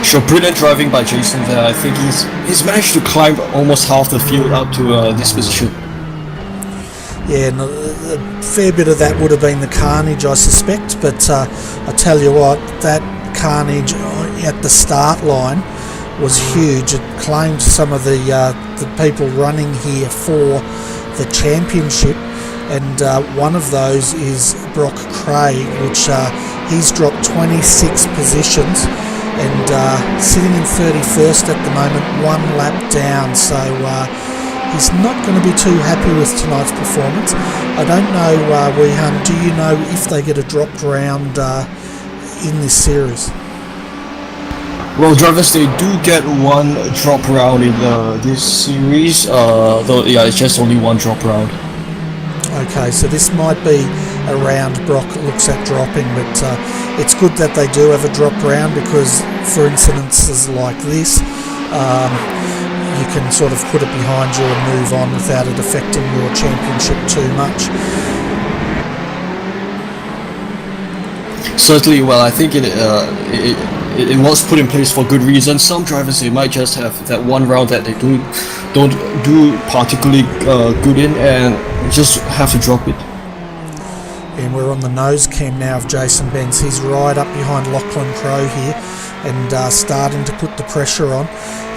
Sure, brilliant driving by Jason there. I think he's managed to climb almost half the field up to this position.
Yeah, and a fair bit of that would have been the carnage, I suspect, but I tell you what, that carnage at the start line was huge. It claimed some of the people running here for the championship, and one of those is Brock Craig, which he's dropped 26 positions and sitting in 31st at the moment, 1 lap down, so he's not going to be too happy with tonight's performance. I don't know, Weehan, do you know if they get a dropped round in this series?
Well, drivers, they do get 1 drop round in this series, though yeah, it's just only 1 drop round.
Okay, so this might be a round Brock looks at dropping, but it's good that they do have a drop round, because for incidences like this, you can sort of put it behind you and move on without it affecting your championship too much.
Certainly, well, I think it was put in place for good reason. Some drivers, they might just have that 1 round that they don't do particularly good in, and just have to drop it.
And we're on the nose cam now of Jason Benz. He's right up behind Lachlan Crowe here and starting to put the pressure on,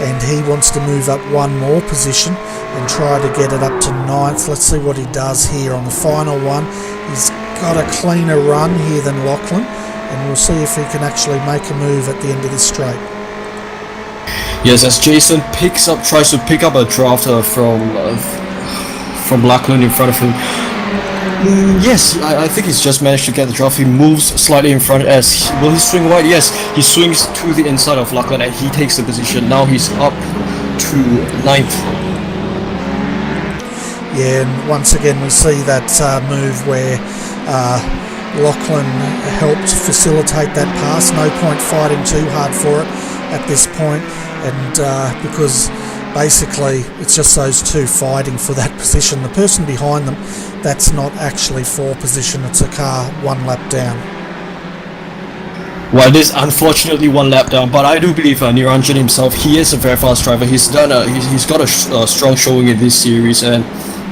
and he wants to move up 1 more position and try to get it up to 9th. Let's see what he does here on the final one. He's got a cleaner run here than Lachlan, and we'll see if he can actually make a move at the end of this straight.
Yes, as Jason tries to pick up a draft from Lachlan in front of him. Yes, I think he's just managed to get the draft. He moves slightly in front as will he swing wide? Yes, he swings to the inside of Lachlan and he takes the position. Now he's up to 9th.
Yeah, and once again we see that move where Lachlan helped facilitate that pass. No point fighting too hard for it at this point, and because basically it's just those two fighting for that position. The person behind them, that's not actually for position, it's a car 1 lap down.
Well, it is unfortunately 1 lap down, but I do believe Niranjan himself, he is a very fast driver. He's got a strong showing in this series, and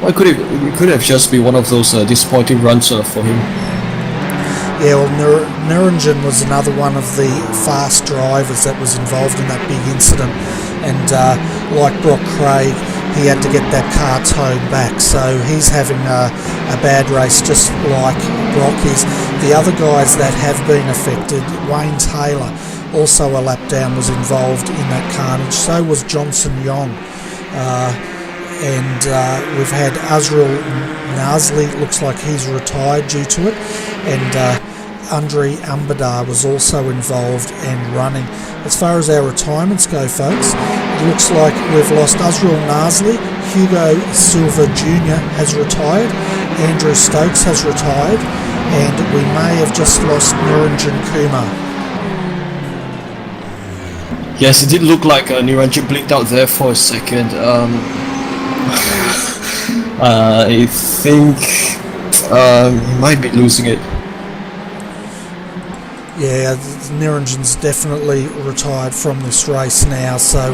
it could have just been one of those disappointing runs for him.
Yeah, well, Niranjan was another one of the fast drivers that was involved in that big incident, and like Brock Craig, he had to get that car towed back, so he's having a bad race just like Brock is. The other guys that have been affected, Wayne Taylor, also a lap down, was involved in that carnage, so was Johnson Yong. And we've had Azrael Nazli, looks like he's retired due to it, and Andre Ambadar was also involved and running. As far as our retirements go, folks, it looks like we've lost Azrael Nazli, Hugo Silva Jr. has retired, Andrew Stokes has retired, and we may have just lost Niranjan Kumar.
Yes, it did look like Niranjan blinked out there for a second. I think he might be losing it.
Yeah, Niranjan's definitely retired from this race now, so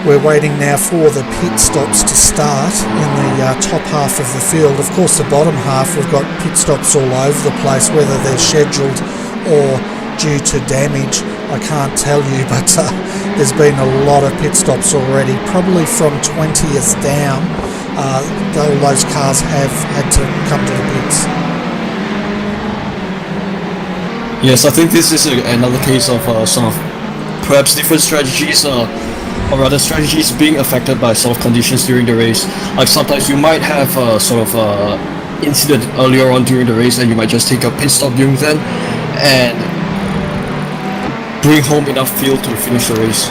we're waiting now for the pit stops to start in the top half of the field. Of course, the bottom half, we've got pit stops all over the place, whether they're scheduled or due to damage, I can't tell you, but there's been a lot of pit stops already, probably from 20th down. All those cars have had to come to the pits.
Yes, I think this is another case of some of perhaps different strategies, or rather strategies being affected by sort of conditions during the race. Like sometimes you might have a sort of incident earlier on during the race, and you might just take a pit stop during then and bring home enough fuel to finish the race.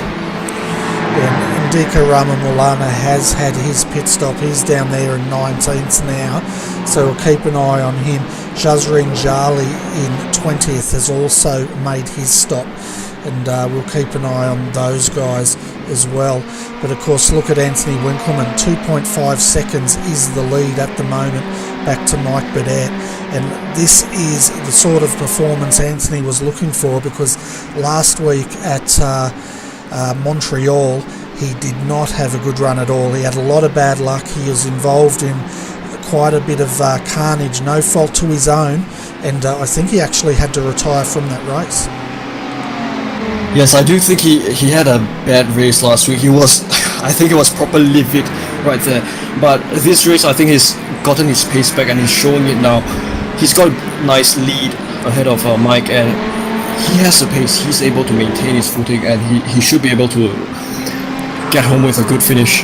Yeah, Indika Ramamulana has had his pit stop. He's down there in 19th now, so we'll keep an eye on him. Shazrin Jali in 20th has also made his stop, and we'll keep an eye on those guys as well. But of course, look at Anthony Winkleman, 2.5 seconds is the lead at the moment, back to Mike Burdett, and this is the sort of performance Anthony was looking for, because last week at Montreal he did not have a good run at all. He had a lot of bad luck. He was involved in quite a bit of carnage, no fault to his own, and I think he actually had to retire from that race.
Yes, I do think he had a bad race last week. He was, I think he was properly livid right there. But this race, I think he's gotten his pace back and he's showing it now. He's got a nice lead ahead of Mike, and he has the pace. He's able to maintain his footing, and he should be able to get home with a good finish.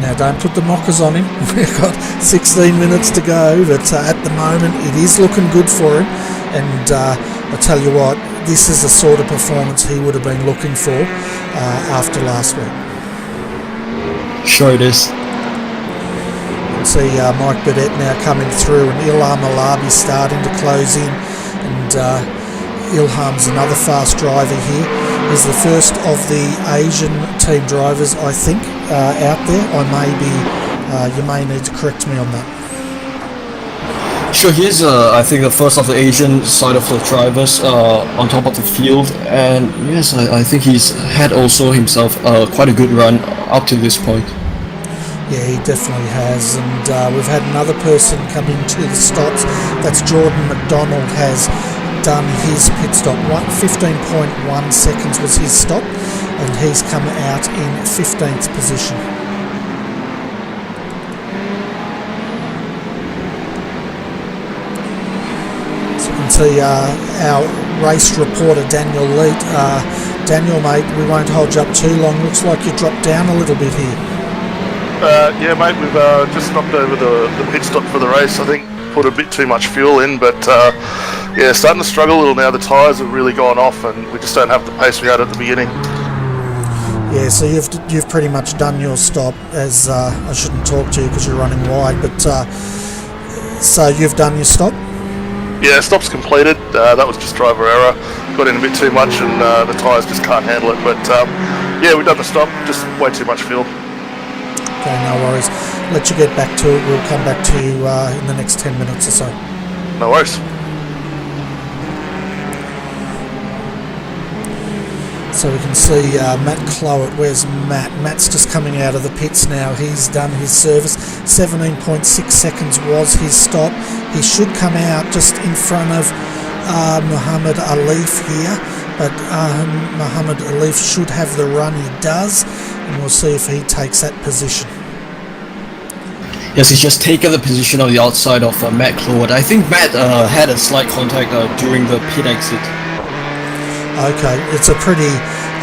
Now, don't put the mockers on him. We've got 16 minutes to go, but at the moment it is looking good for him. And I tell you what, this is the sort of performance he would have been looking for after last week.
Sure it is.
You can see Mike Burdett now coming through, and Ilham Alabi starting to close in. And Ilham's another fast driver here. He's the first of the Asian team drivers, I think, out there. You may need to correct me on that.
Sure, he's I think the first of the Asian side of the drivers on top of the field, and yes, I think he's had also himself quite a good run up to this point.
Yeah, he definitely has, and we've had another person come into the stops. That's Jordan McDonald has done his pit stop. 15.1 seconds was his stop, and he's come out in 15th position. So you can see our race reporter Daniel Leet. Daniel, mate, we won't hold you up too long. Looks like you dropped down a little bit here.
Yeah, mate, we've just knocked over the pit stop for the race. I think put a bit too much fuel in, but yeah, starting to struggle a little now. The tyres have really gone off, and we just don't have the pace we had at the beginning.
Yeah, so you've pretty much done your stop. As I shouldn't talk to you because you're running wide, but so you've done your stop.
Yeah, stop's completed. That was just driver error. Got in a bit too much, and the tyres just can't handle it. But yeah, we've done the stop. Just way too much fuel.
Okay, no worries. Let you get back to it. We'll come back to you in the next 10 minutes or so.
No worries.
So we can see Matt Clowett. Where's Matt? Matt's just coming out of the pits now. He's done his service. 17.6 seconds was his stop. He should come out just in front of Muhammad Alif here, but Muhammad Alif should have the run. He does, and we'll see if he takes that position.
Yes, he's just taken the position on the outside of Matt Clowett. I think Matt had a slight contact during the pit exit.
Okay, it's a pretty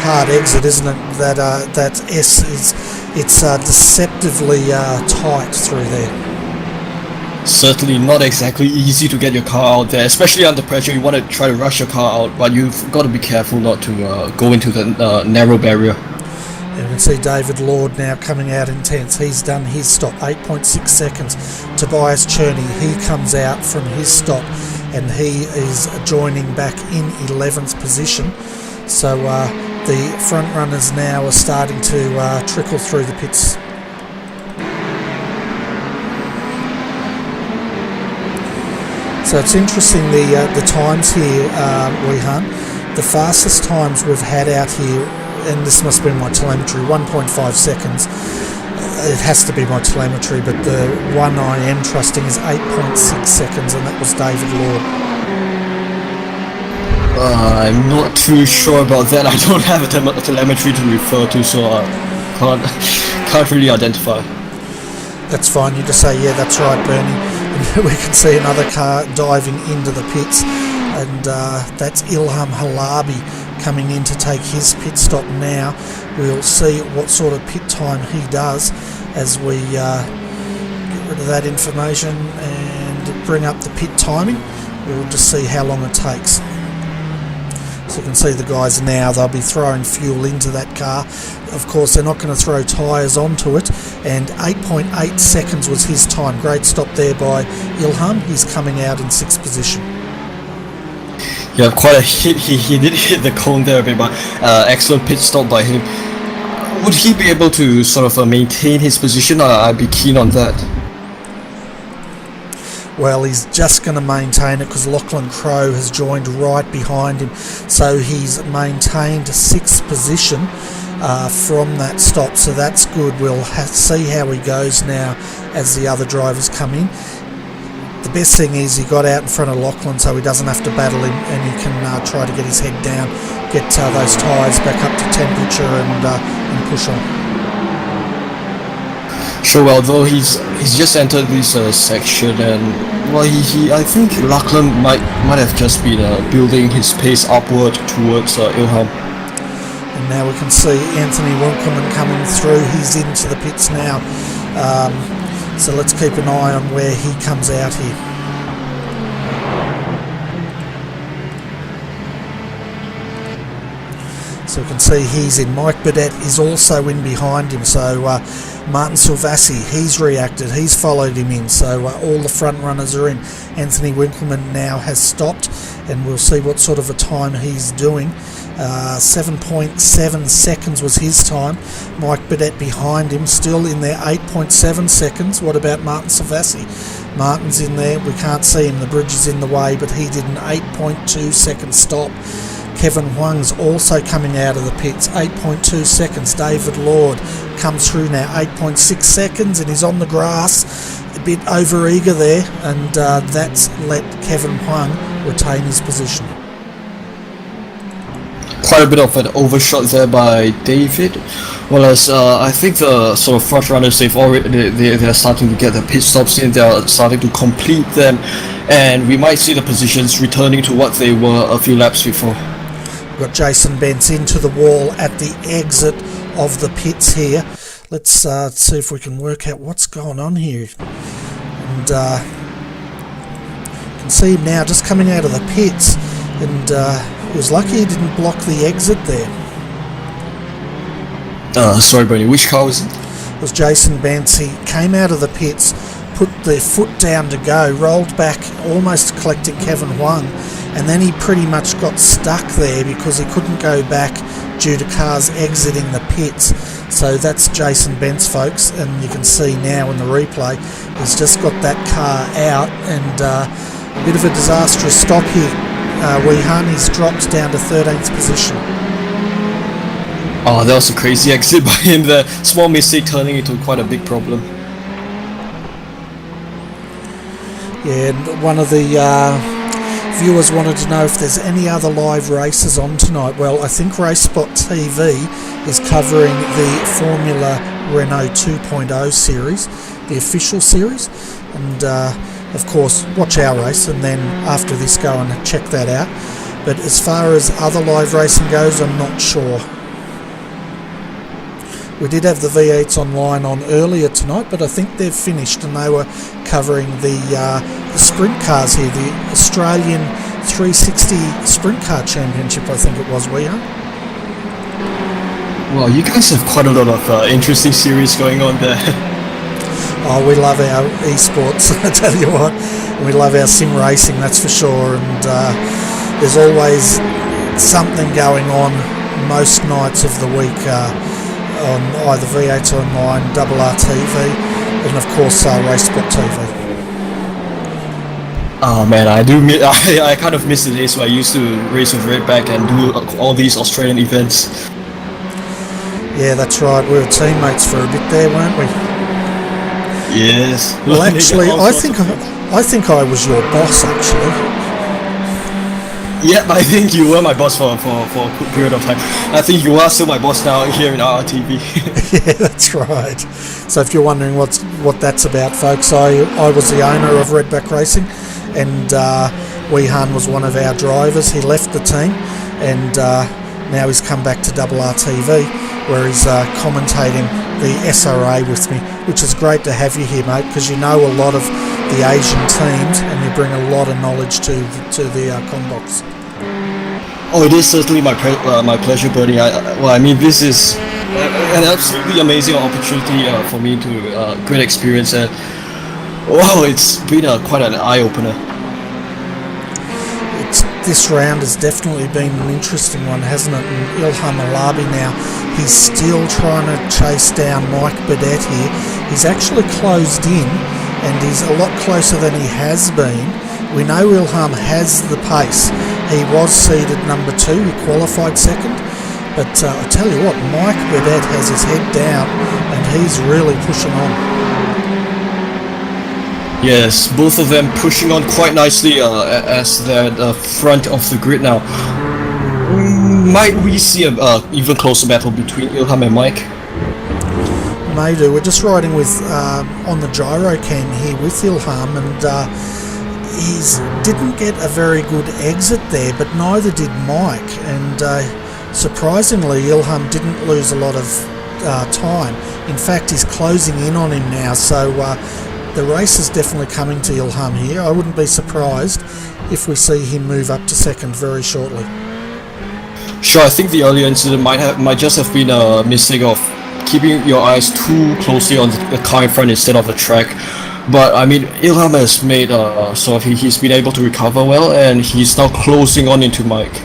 hard exit, isn't it? That S it's deceptively tight through there.
Certainly not exactly easy to get your car out there, especially under pressure. You want to try to rush your car out, but you've got to be careful not to go into the narrow barrier.
You can see David Lord now coming out in 10th. He's done his stop, 8.6 seconds. Tobias Cherney, he comes out from his stop, and he is joining back in 11th position. So the front runners now are starting to trickle through the pits. So it's interesting the times here, Weehan. The fastest times we've had out here, and this must be my telemetry, 1.5 seconds. It has to be my telemetry, but the one I am trusting is 8.6 seconds, and that was David Lord.
I'm not too sure about that. I don't have a telemetry to refer to, so I can't really identify.
That's fine, you just say, yeah, that's right, Bernie. And we can see another car diving into the pits, and that's Ilham Halabi coming in to take his pit stop now. We'll see what sort of pit time he does as we get rid of that information and bring up the pit timing. We'll just see how long it takes. So you can see the guys now, they'll be throwing fuel into that car. Of course, they're not going to throw tyres onto it, and 8.8 seconds was his time. Great stop there by Ilham. He's coming out in 6th position.
Yeah, quite a hit. He did hit the cone there a bit, but excellent pit stop by him. Would he be able to sort of maintain his position? I'd be keen on that.
Well, he's just going to maintain it because Lachlan Crowe has joined right behind him. So he's maintained 6th position. from that stop, so that's good. We'll see how he goes now as the other drivers come in. The best thing is he got out in front of Lachlan, so he doesn't have to battle him, and he can try to get his head down, get those tyres back up to temperature, and push on.
Sure, well, though he's just entered this section, and well, I think Lachlan might have just been building his pace upward towards Ilham.
And now we can see Anthony Winkelman coming through. He's into the pits now, so let's keep an eye on where he comes out here. So we can see he's in. Mike Burdett is also in behind him, so Martin Silvassi, he's reacted, he's followed him in, so all the front runners are in. Anthony Winkelman now has stopped, and we'll see what sort of a time he's doing. 7.7 seconds was his time. Mike Burdett behind him, still in there, 8.7 seconds. What about Martin Silvassi? Martin's in there, we can't see him, the bridge is in the way, but he did an 8.2 second stop. Kevin Huang's also coming out of the pits, 8.2 seconds. David Lord comes through now, 8.6 seconds, and he's on the grass, a bit over eager there, and that's let Kevin Huang retain his position.
Quite a bit of an overshot there by David. Whereas I think the sort of front runners, they're starting to get the pit stops in, they're starting to complete them, and we might see the positions returning to what they were a few laps before.
We've got Jason Bentz into the wall at the exit of the pits here. Let's see if we can work out what's going on here. And you can see him now just coming out of the pits, and he was lucky he didn't block the exit there.
Sorry, Bernie, which car was it?
It was Jason Bentz. He came out of the pits, put the foot down to go, rolled back, almost collecting Kevin Huang, and then he pretty much got stuck there because he couldn't go back due to cars exiting the pits. So that's Jason Bentz, folks, and you can see now in the replay he's just got that car out, and a bit of a disastrous stop here. Weehan, he's dropped down to 13th position.
Oh, that was a crazy exit by him there. Small mistake turning into quite a big problem.
Yeah, and one of the viewers wanted to know if there's any other live races on tonight. Well, I think Race Spot TV is covering the Formula Renault 2.0 series, the official series, and of course watch our race, and then after this go and check that out. But as far as other live racing goes, I'm not sure. We did have the V8s online on earlier tonight, but I think they've finished, and they were covering the sprint cars here, the Australian 360 Sprint Car Championship, I think it was, Weehan.
Well, you guys have quite a lot of interesting series going on there.
Oh, we love our esports, I tell you what. We love our sim racing, that's for sure, and there's always something going on most nights of the week on either V8 Online, RRTV, and of course Race Spot TV.
Oh man, I kind of miss the days where I used to race with Redback and do all these Australian events.
Yeah, that's right. We were teammates for a bit there, weren't we?
Yes.
Well, actually, I think I was your boss, actually.
Yeah, I think you were my boss for a period of time. I think you are still my boss now here in RRTV.
Yeah, that's right. So if you're wondering what that's about, folks, I was the owner of Redback Racing, and Weehan was one of our drivers. He left the team, and now he's come back to RRTV, where he's commentating the SRA with me, which is great to have you here, mate, because you know a lot of the Asian teams, and you bring a lot of knowledge to the combox.
Oh, it is certainly my pleasure, Bernie. This is an absolutely amazing opportunity for me to great experience, and wow, it's been quite an eye-opener.
This round has definitely been an interesting one, hasn't it? And Ilham Alabi now, he's still trying to chase down Mike Burdett here. He's actually closed in, and he's a lot closer than he has been. We know Ilham has the pace. He was seeded number 2, he qualified second, But I tell you what, Mike Burdett has his head down and he's really pushing on.
Yes, both of them pushing on quite nicely as they're at the front of the grid now. Might we see an even closer battle between Ilham and Mike?
May do. We're just riding with on the gyro cam here with Ilham, and he's didn't get a very good exit there, but neither did Mike. And surprisingly, Ilham didn't lose a lot of time. In fact, he's closing in on him now. So the race is definitely coming to Ilham here. I wouldn't be surprised if we see him move up to second very shortly.
Sure, I think the earlier incident might just have been a mistake of keeping your eyes too closely on the car in front instead of the track. But I mean, Ilham has made he's been able to recover well, and he's now closing on into Mike.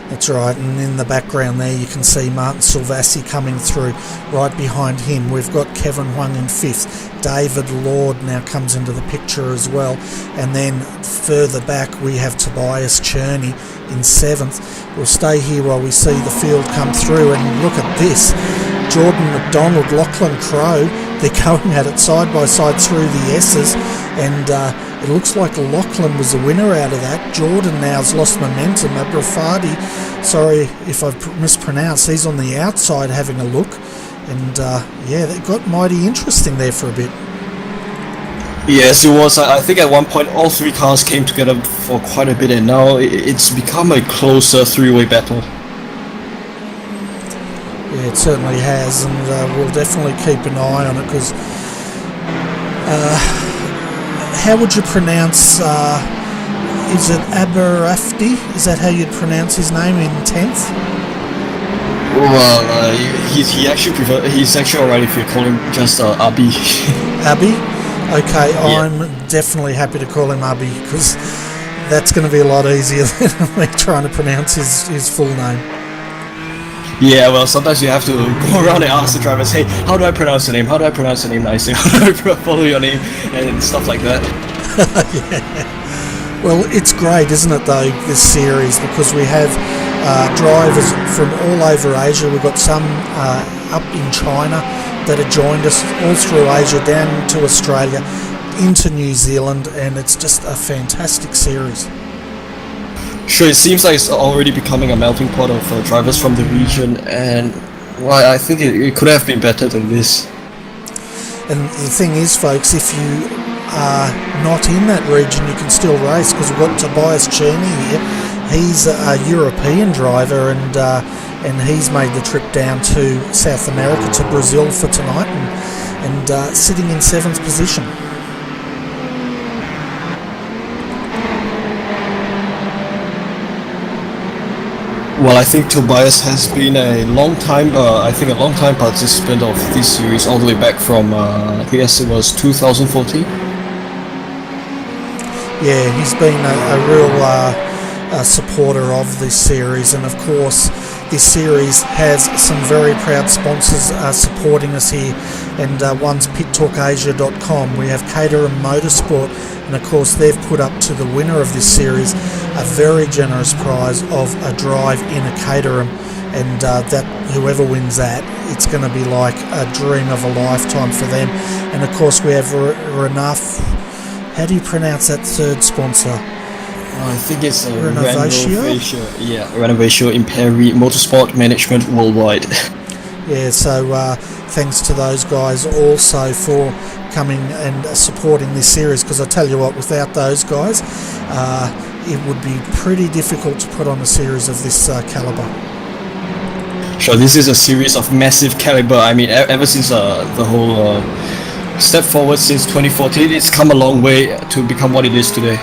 That's right, and in the background there you can see Martin Silvassi coming through. Right behind him we've got Kevin Huang in 5th. David Lord now comes into the picture as well, and then further back we have Tobias Cherney in 7th. We'll stay here while we see the field come through, and look at this. Jordan McDonald, Lachlan Crowe, they're going at it side by side through the S's, and it looks like Lachlan was the winner out of that. Jordan now's lost momentum. Abrafadi, sorry if I've mispronounced, he's on the outside having a look, and yeah, they got mighty interesting there for a bit.
Yes, it was. I think at one point all three cars came together for quite a bit, and now it's become a closer three-way battle.
Yeah, it certainly has, and we'll definitely keep an eye on it, because how would you pronounce, is it Aberafdi? Is that how you'd pronounce his name in 10th?
Well, he's actually alright if you call him just Abi.
Abi? Okay,
yeah.
I'm definitely happy to call him Abi, because that's going to be a lot easier than me trying to pronounce his full name.
Yeah, well, sometimes you have to go around and ask the drivers, hey, how do I pronounce the name? How do I pronounce the name nicely? How do I follow your name? And stuff like that.
Yeah. Well, it's great, isn't it, though, this series, because we have drivers from all over Asia. We've got some up in China that have joined us all through Asia, down to Australia, into New Zealand, and it's just a fantastic series.
Sure, it seems like it's already becoming a melting pot of drivers from the region, and well, I think it could have been better than this.
And the thing is, folks, if you are not in that region, you can still race, because we've got Tobias Cherney here. He's a European driver, and he's made the trip down to South America, to Brazil for tonight, and sitting in 7th position.
Well, I think Tobias has been a long time participant of this series, all the way back from, I guess it was 2014.
Yeah, he's been a real supporter of this series, and of course this series has some very proud sponsors supporting us here, and one's PitTalkAsia.com. We have Caterham Motorsport, and of course they've put up to the winner of this series a very generous prize of a drive in a Caterham, and that whoever wins that, it's going to be like a dream of a lifetime for them. And of course we have Renaf. How do you pronounce that third sponsor?
I think it's
Renovatio?
Yeah, Renovatio Imperi Motorsport Management Worldwide.
Yeah, so thanks to those guys also for coming and supporting this series, because I tell you what, without those guys, it would be pretty difficult to put on a series of this caliber.
Sure, this is a series of massive caliber. I mean, ever since the whole step forward since 2014, it's come a long way to become what it is today.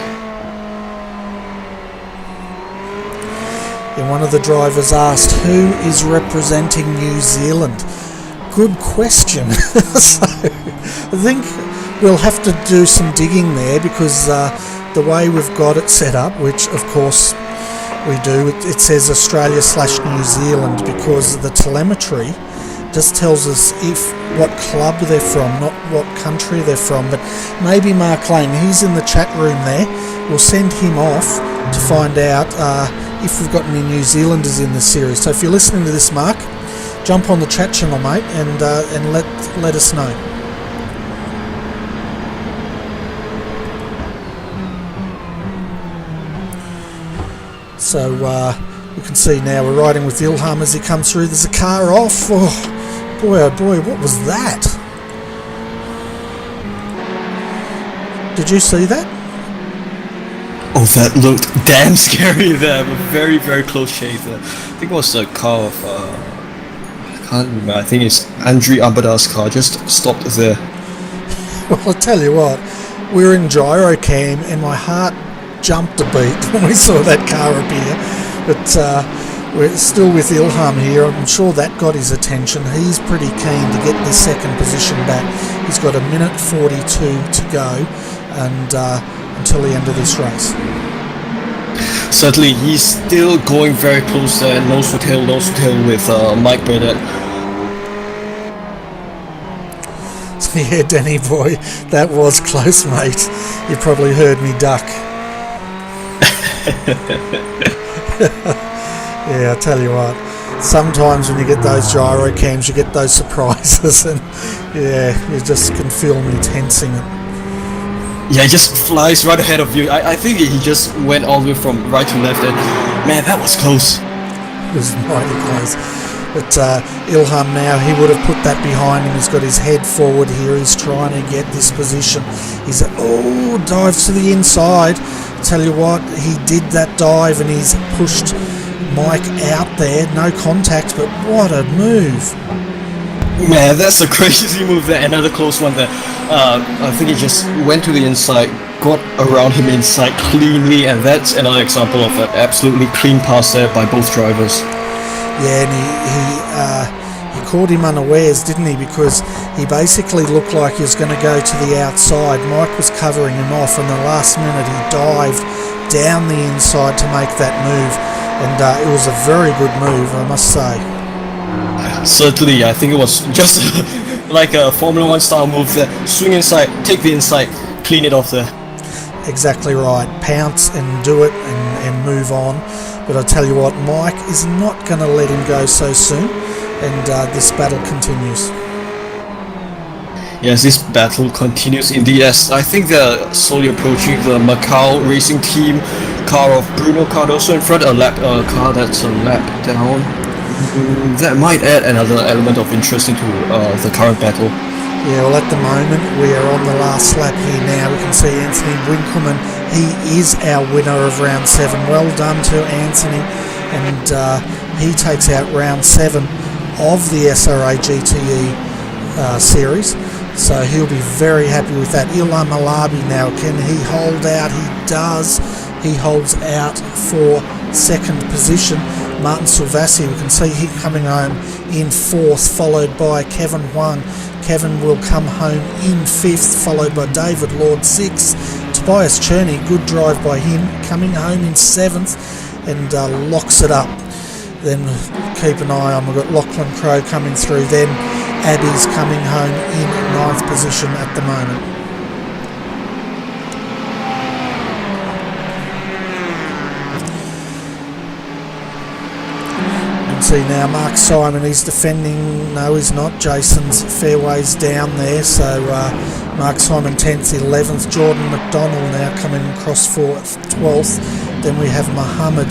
And one of the drivers asked, who is representing New Zealand? Good question. So I think we'll have to do some digging there, because the way we've got it set up, which of course we do, it says Australia/New Zealand, because the telemetry just tells us what club they're from, not what country they're from. But maybe Mark Lane, he's in the chat room there, we'll send him off to find out if we've got any New Zealanders in this series. So if you're listening to this, Mark, jump on the chat channel, mate, and let us know. So we can see now we're riding with Ilham as he comes through. There's a car off. Oh boy, what was that? Did you see that?
Oh, that looked damn scary there. A very, very close shave there. I think it was a car of, I can't remember, I think it's Andrew Abada's car, just stopped there.
Well, I'll tell you what, we were in gyrocam and my heart jumped a beat when we saw that car appear. But we're still with Ilham here. I'm sure that got his attention. He's pretty keen to get the second position back. He's got 1:42 to go, and until the end of this race.
Certainly, he's still going very close there, nose to tail with Mike Burnett.
So yeah, Danny boy, that was close, mate. You probably heard me duck. Yeah, I tell you what, sometimes when you get those gyrocams, you get those surprises, and yeah, you just can feel me tensing it.
Yeah, he just flies right ahead of you. I think he just went all the way from right to left, and man, that was close.
It was mighty close. But Ilham now, he would have put that behind him. He's got his head forward here. He's trying to get this position. He's dives to the inside. Tell you what, he did that dive and he's pushed Mike out there. No contact, but what a move.
Man, that's a crazy move there. Another close one there. I think he just went to the inside, got around him inside cleanly, and that's another example of an absolutely clean pass there by both drivers.
Yeah, and he caught him unawares, didn't he? Because he basically looked like he was going to go to the outside. Mike was covering him off, and the last minute he dived down the inside to make that move, and it was a very good move, I must say.
Certainly, I think it was just like a Formula 1 style move there. Swing inside, take the inside, clean it off there.
Exactly right. Pounce and do it and move on. But I tell you what, Mike is not going to let him go so soon, and this battle continues.
Yes, this battle continues indeed. As I think they're slowly approaching the Macau racing team car of Bruno Cardoso in front, a car that's a lap down. That might add another element of interest into the current battle.
Yeah, well, at the moment we are on the last lap here now. We can see Anthony Winkelmann. He is our winner of round 7. Well done to Anthony, and he takes out round 7 of the SRA GTE series. So he'll be very happy with that. Ilham Alabi now, can he hold out? He does. He holds out for second position. Martin Silvassi, we can see him coming home in 4th, followed by Kevin Huang. Kevin will come home in 5th, followed by David Lord 6th. Tobias Cherney, good drive by him, coming home in 7th, and locks it up. Then keep an eye on, we've got Lachlan Crow coming through, then Abby's coming home in 9th position at the moment. See now Mark Simon, he's defending, no he's not, Jason's fairways down there, so Mark Simon 10th, 11th, Jordan McDonald now coming across 4th, 12th, then we have Muhammad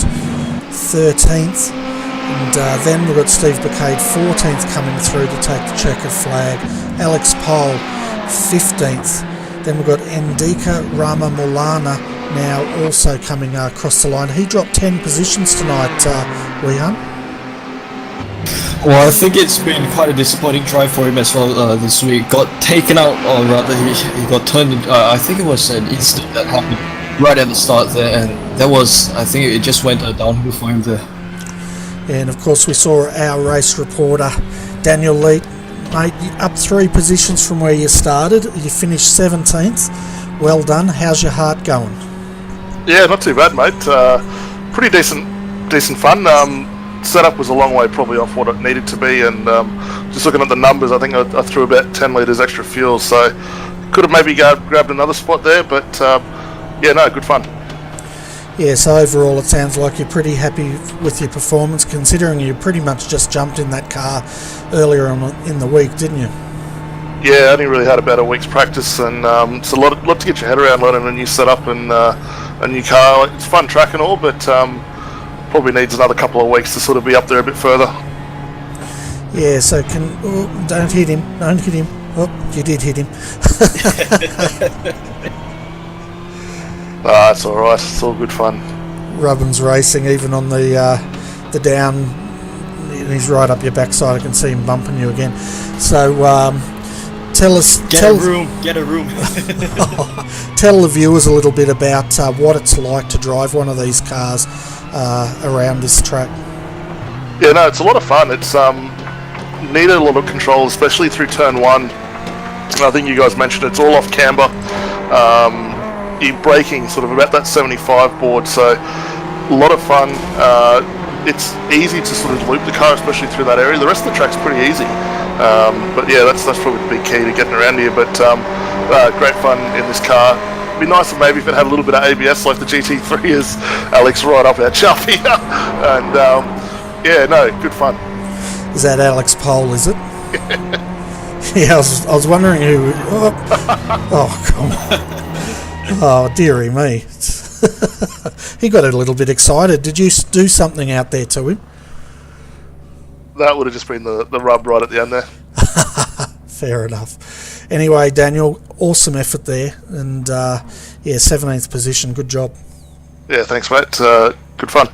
13th, and then we've got Steve Bacade 14th coming through to take the checkered flag, Alex Pole 15th, then we've got Ndika Rama Mulana now also coming across the line. He dropped 10 positions tonight, Weehan.
Well, I think it's been quite a disappointing drive for him as well this week. Got taken out, or rather he got turned into, I think it was an incident that happened right at the start there, and that was, I think it just went downhill for him there.
And of course we saw our race reporter, Daniel Leet, mate, up 3 positions from where you started. You finished 17th. Well done. How's your heart going?
Yeah, not too bad, mate. Pretty decent fun. Setup was a long way probably off what it needed to be, and just looking at the numbers, I think I threw about 10 litres extra fuel, so could have maybe grabbed another spot there, but yeah, no, good fun.
Yeah, so overall it sounds like you're pretty happy with your performance, considering you pretty much just jumped in that car earlier on in the week, didn't you?
Yeah, I only really had about a week's practice, and it's a lot to get your head around learning a new setup and a new car. It's fun track and all, but probably needs another couple of weeks to sort of be up there a bit further.
Yeah, so don't hit him. Oh, you did hit him.
It's all right. It's all good fun.
Rubbin's racing even on the down. He's right up your backside. I can see him bumping you again. So tell us.
Get a room.
Tell the viewers a little bit about what it's like to drive one of these cars around this track.
Yeah, no, it's a lot of fun. It's needed a lot of control, especially through turn one. And I think you guys mentioned it's all off camber. You're braking sort of about that 75 board, so a lot of fun. It's easy to sort of loop the car, especially through that area. The rest of the track's pretty easy. But yeah, that's probably the big key to getting around here. But great fun in this car. It'd be nice if maybe if it had a little bit of ABS like the GT3 is. Alex right up our chuff here. And yeah, no, good fun.
Is that Alex Pole, is it? Yeah, I was wondering who... Oh, come on. Oh, dearie me. He got a little bit excited. Did you do something out there to him?
That would have just been the rub right at the end there.
Fair enough. Anyway, Daniel, awesome effort there. And, yeah, 17th position. Good job.
Yeah, thanks, mate. Good fun.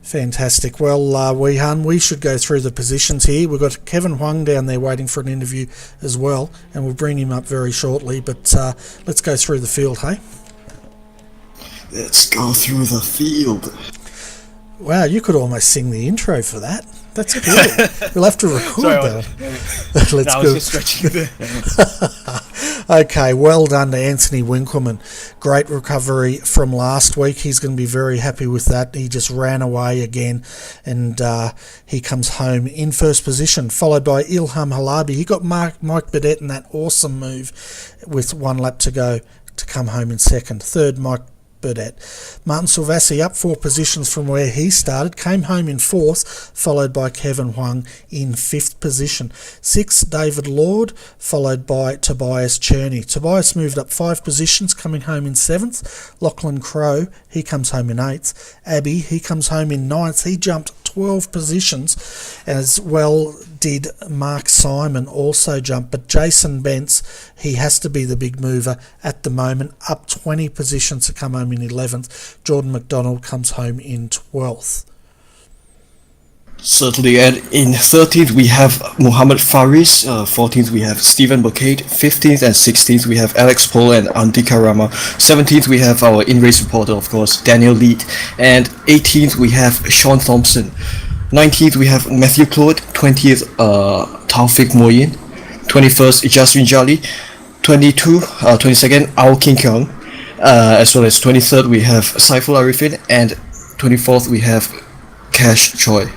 Fantastic. Well, Weehan, we should go through the positions here. We've got Kevin Huang down there waiting for an interview as well, and we'll bring him up very shortly. But let's go through the field, hey?
Let's go through the field.
Wow, you could almost sing the intro for that. That's good. We'll have to record that. Let's go.
I was just stretching there.
Okay, well done to Anthony Winkleman. Great recovery from last week. He's going to be very happy with that. He just ran away again, and he comes home in first position, followed by Ilham Halabi. He got Mike Burdett in that awesome move with 1 lap to go to come home in second. Third, Mike Burdett. Martin Silvassi up 4 positions from where he started, came home in 4th, followed by Kevin Huang in 5th position. 6th, David Lord, followed by Tobias Cherney. Tobias moved up 5 positions, coming home in 7th. Lachlan Crowe, he comes home in 8th. Abbey, he comes home in 9th. He jumped 12 positions, as well did Mark Simon also jump, but Jason Bentz, he has to be the big mover at the moment, up 20 positions to come home in 11th. Jordan McDonald comes home in 12th.
Certainly, and in 13th we have Muhammad Faris, 14th we have Stephen Bacade, 15th and 16th we have Alex Paul and Andika Rama, 17th we have our in-race reporter, of course, Daniel Lead, and 18th we have Sean Thompson, 19th we have Matthew Claude, 20th Taufik Moyin, 21st Jasmine Jali, 22nd Ao King Kyung, as well as 23rd we have Saiful Arifin, and 24th we have Cash Choi.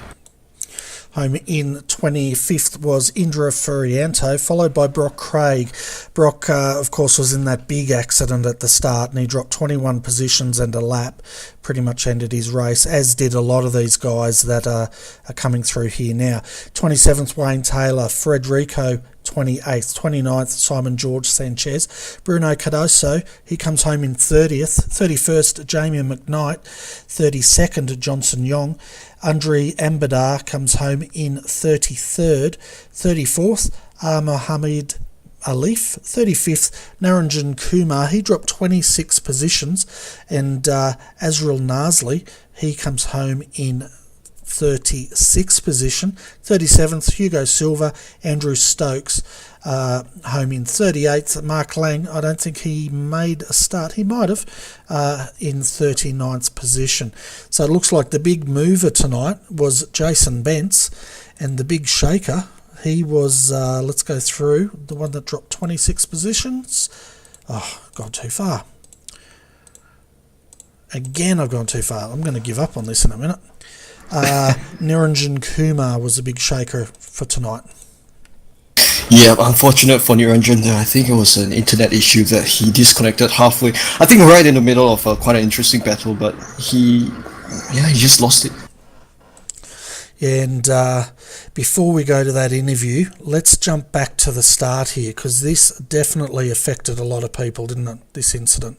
Home in 25th was Indra Furianto, followed by Brock Craig. Brock, of course, was in that big accident at the start, and he dropped 21 positions and a lap. Pretty much ended his race, as did a lot of these guys that are coming through here now. 27th, Wayne Taylor. Frederico, 28th. 29th, Simon George Sanchez. Bruno Cardoso, he comes home in 30th. 31st, Jamie McKnight. 32nd, Johnson Yong. Andre Ambadar comes home in 33rd. 34th, Mohammed Alif. 35th, Naranjan Kumar. He dropped 26 positions. And Azrael Nasli, he comes home in 36th position. 37th, Hugo Silva. Andrew Stokes home in 38th. Mark Lang, I don't think he made a start. He might have, in 39th position. So it looks like the big mover tonight was Jason Bentz, and the big shaker, he was, let's go through, the one that dropped 26 positions. Oh, gone too far. Again, I've gone too far. I'm going to give up on this in a minute. Niranjan Kumar was a big shaker for tonight.
Yeah, unfortunate for Niranjan there. I think it was an internet issue that he disconnected halfway. I think right in the middle of quite an interesting battle, but he just lost it.
And before we go to that interview, let's jump back to the start here, because this definitely affected a lot of people, didn't it, this incident?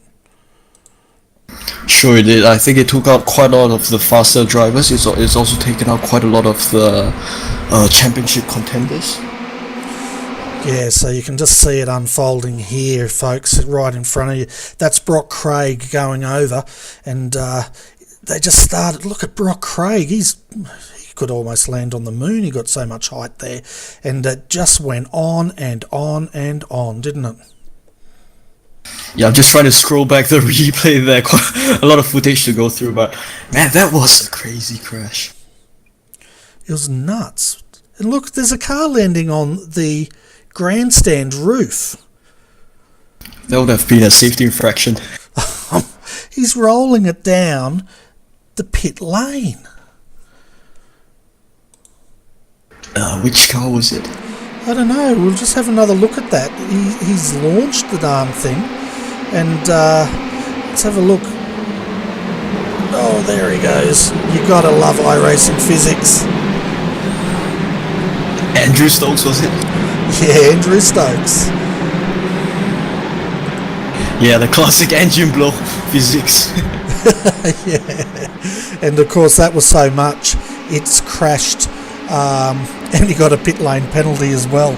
Sure it did. I think it took out quite a lot of the faster drivers. It's also taken out quite a lot of the championship contenders.
Yeah, so you can just see it unfolding here, folks, right in front of you. That's Brock Craig going over, and they just started. Look at Brock Craig. He could almost land on the moon. He got so much height there, and it just went on and on and on, didn't it?
Yeah, I'm just trying to scroll back the replay there. Quite a lot of footage to go through, but man, that was a crazy crash.
It was nuts. And look, there's a car landing on the grandstand roof.
That would have been a safety infraction.
He's rolling it down the pit lane.
Which car was it?
I don't know. We'll just have another look at that. He's launched the darn thing. And let's have a look. Oh, there he goes. You gotta love iRacing physics.
Andrew Stokes, was it?
Yeah, Andrew Stokes.
Yeah, the classic engine blow physics.
Yeah. And of course that was so much, it's crashed. And he got a pit lane penalty as well.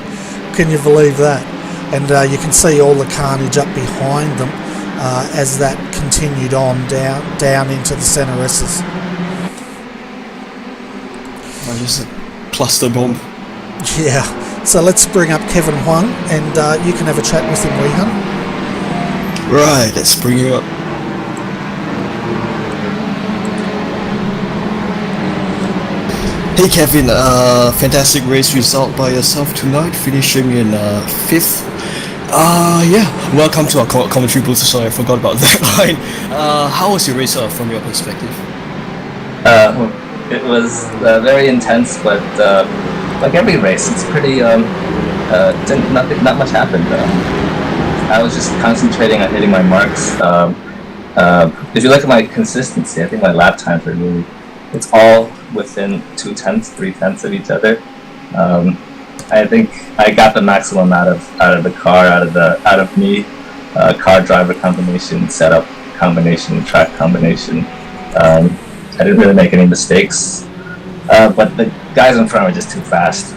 Can you believe that? And you can see all the carnage up behind them as that continued on down into the centre S's.
Just a cluster bomb.
Yeah. So let's bring up Kevin Huang, and you can have a chat with him, Weehan.
Right, let's bring you up. Hey Kevin, fantastic race result by yourself tonight, finishing in 5th. Yeah, welcome to our commentary booth. Sorry, I forgot about that line. How was your race from your perspective?
It was very intense, but like every race, it's pretty. Not much happened. I was just concentrating on hitting my marks. If you look at my consistency, I think my lap times are really. It's all within 2/10, 3/10 of each other. I think I got the maximum out of the car, out of me, car driver combination, setup combination, track combination. I didn't really make any mistakes, but the guys in front were just too fast.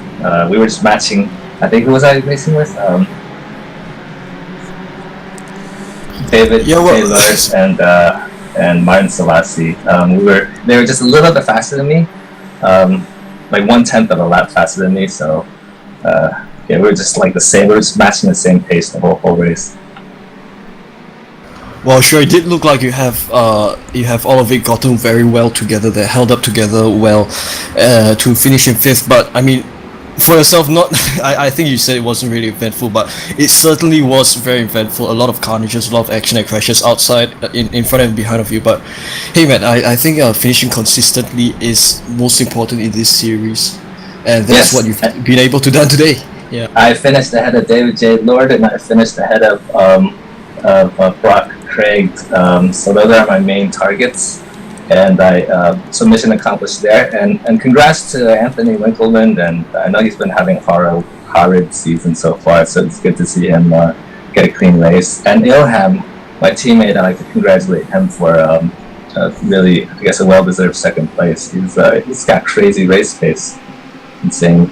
We were just matching. I think who was I racing with? David Taylor and Martin Selassie. They were just a little bit faster than me, like 1/10 of a lap faster than me. So we were just like the same. We were just matching the same pace the whole race.
Well, sure, it did look like you have all of it gotten very well together there, held up together well to finish in 5th. But I mean, for yourself, not I think you said it wasn't really eventful, but it certainly was very eventful. A lot of carnages, a lot of action and crashes outside, in front and behind of you. But hey man, I think finishing consistently is most important in this series, and that's what you've been able to do today. Yeah, I
finished ahead of David J. Lord, and I finished ahead of Brock Craig. So those are my main targets. And so mission accomplished there, and congrats to Anthony Winkleman, and I know he's been having a horrid season so far, so it's good to see him get a clean race. And Ilham, my teammate, I'd like to congratulate him for really, I guess, a well-deserved 2nd place. He's got crazy race pace, insane.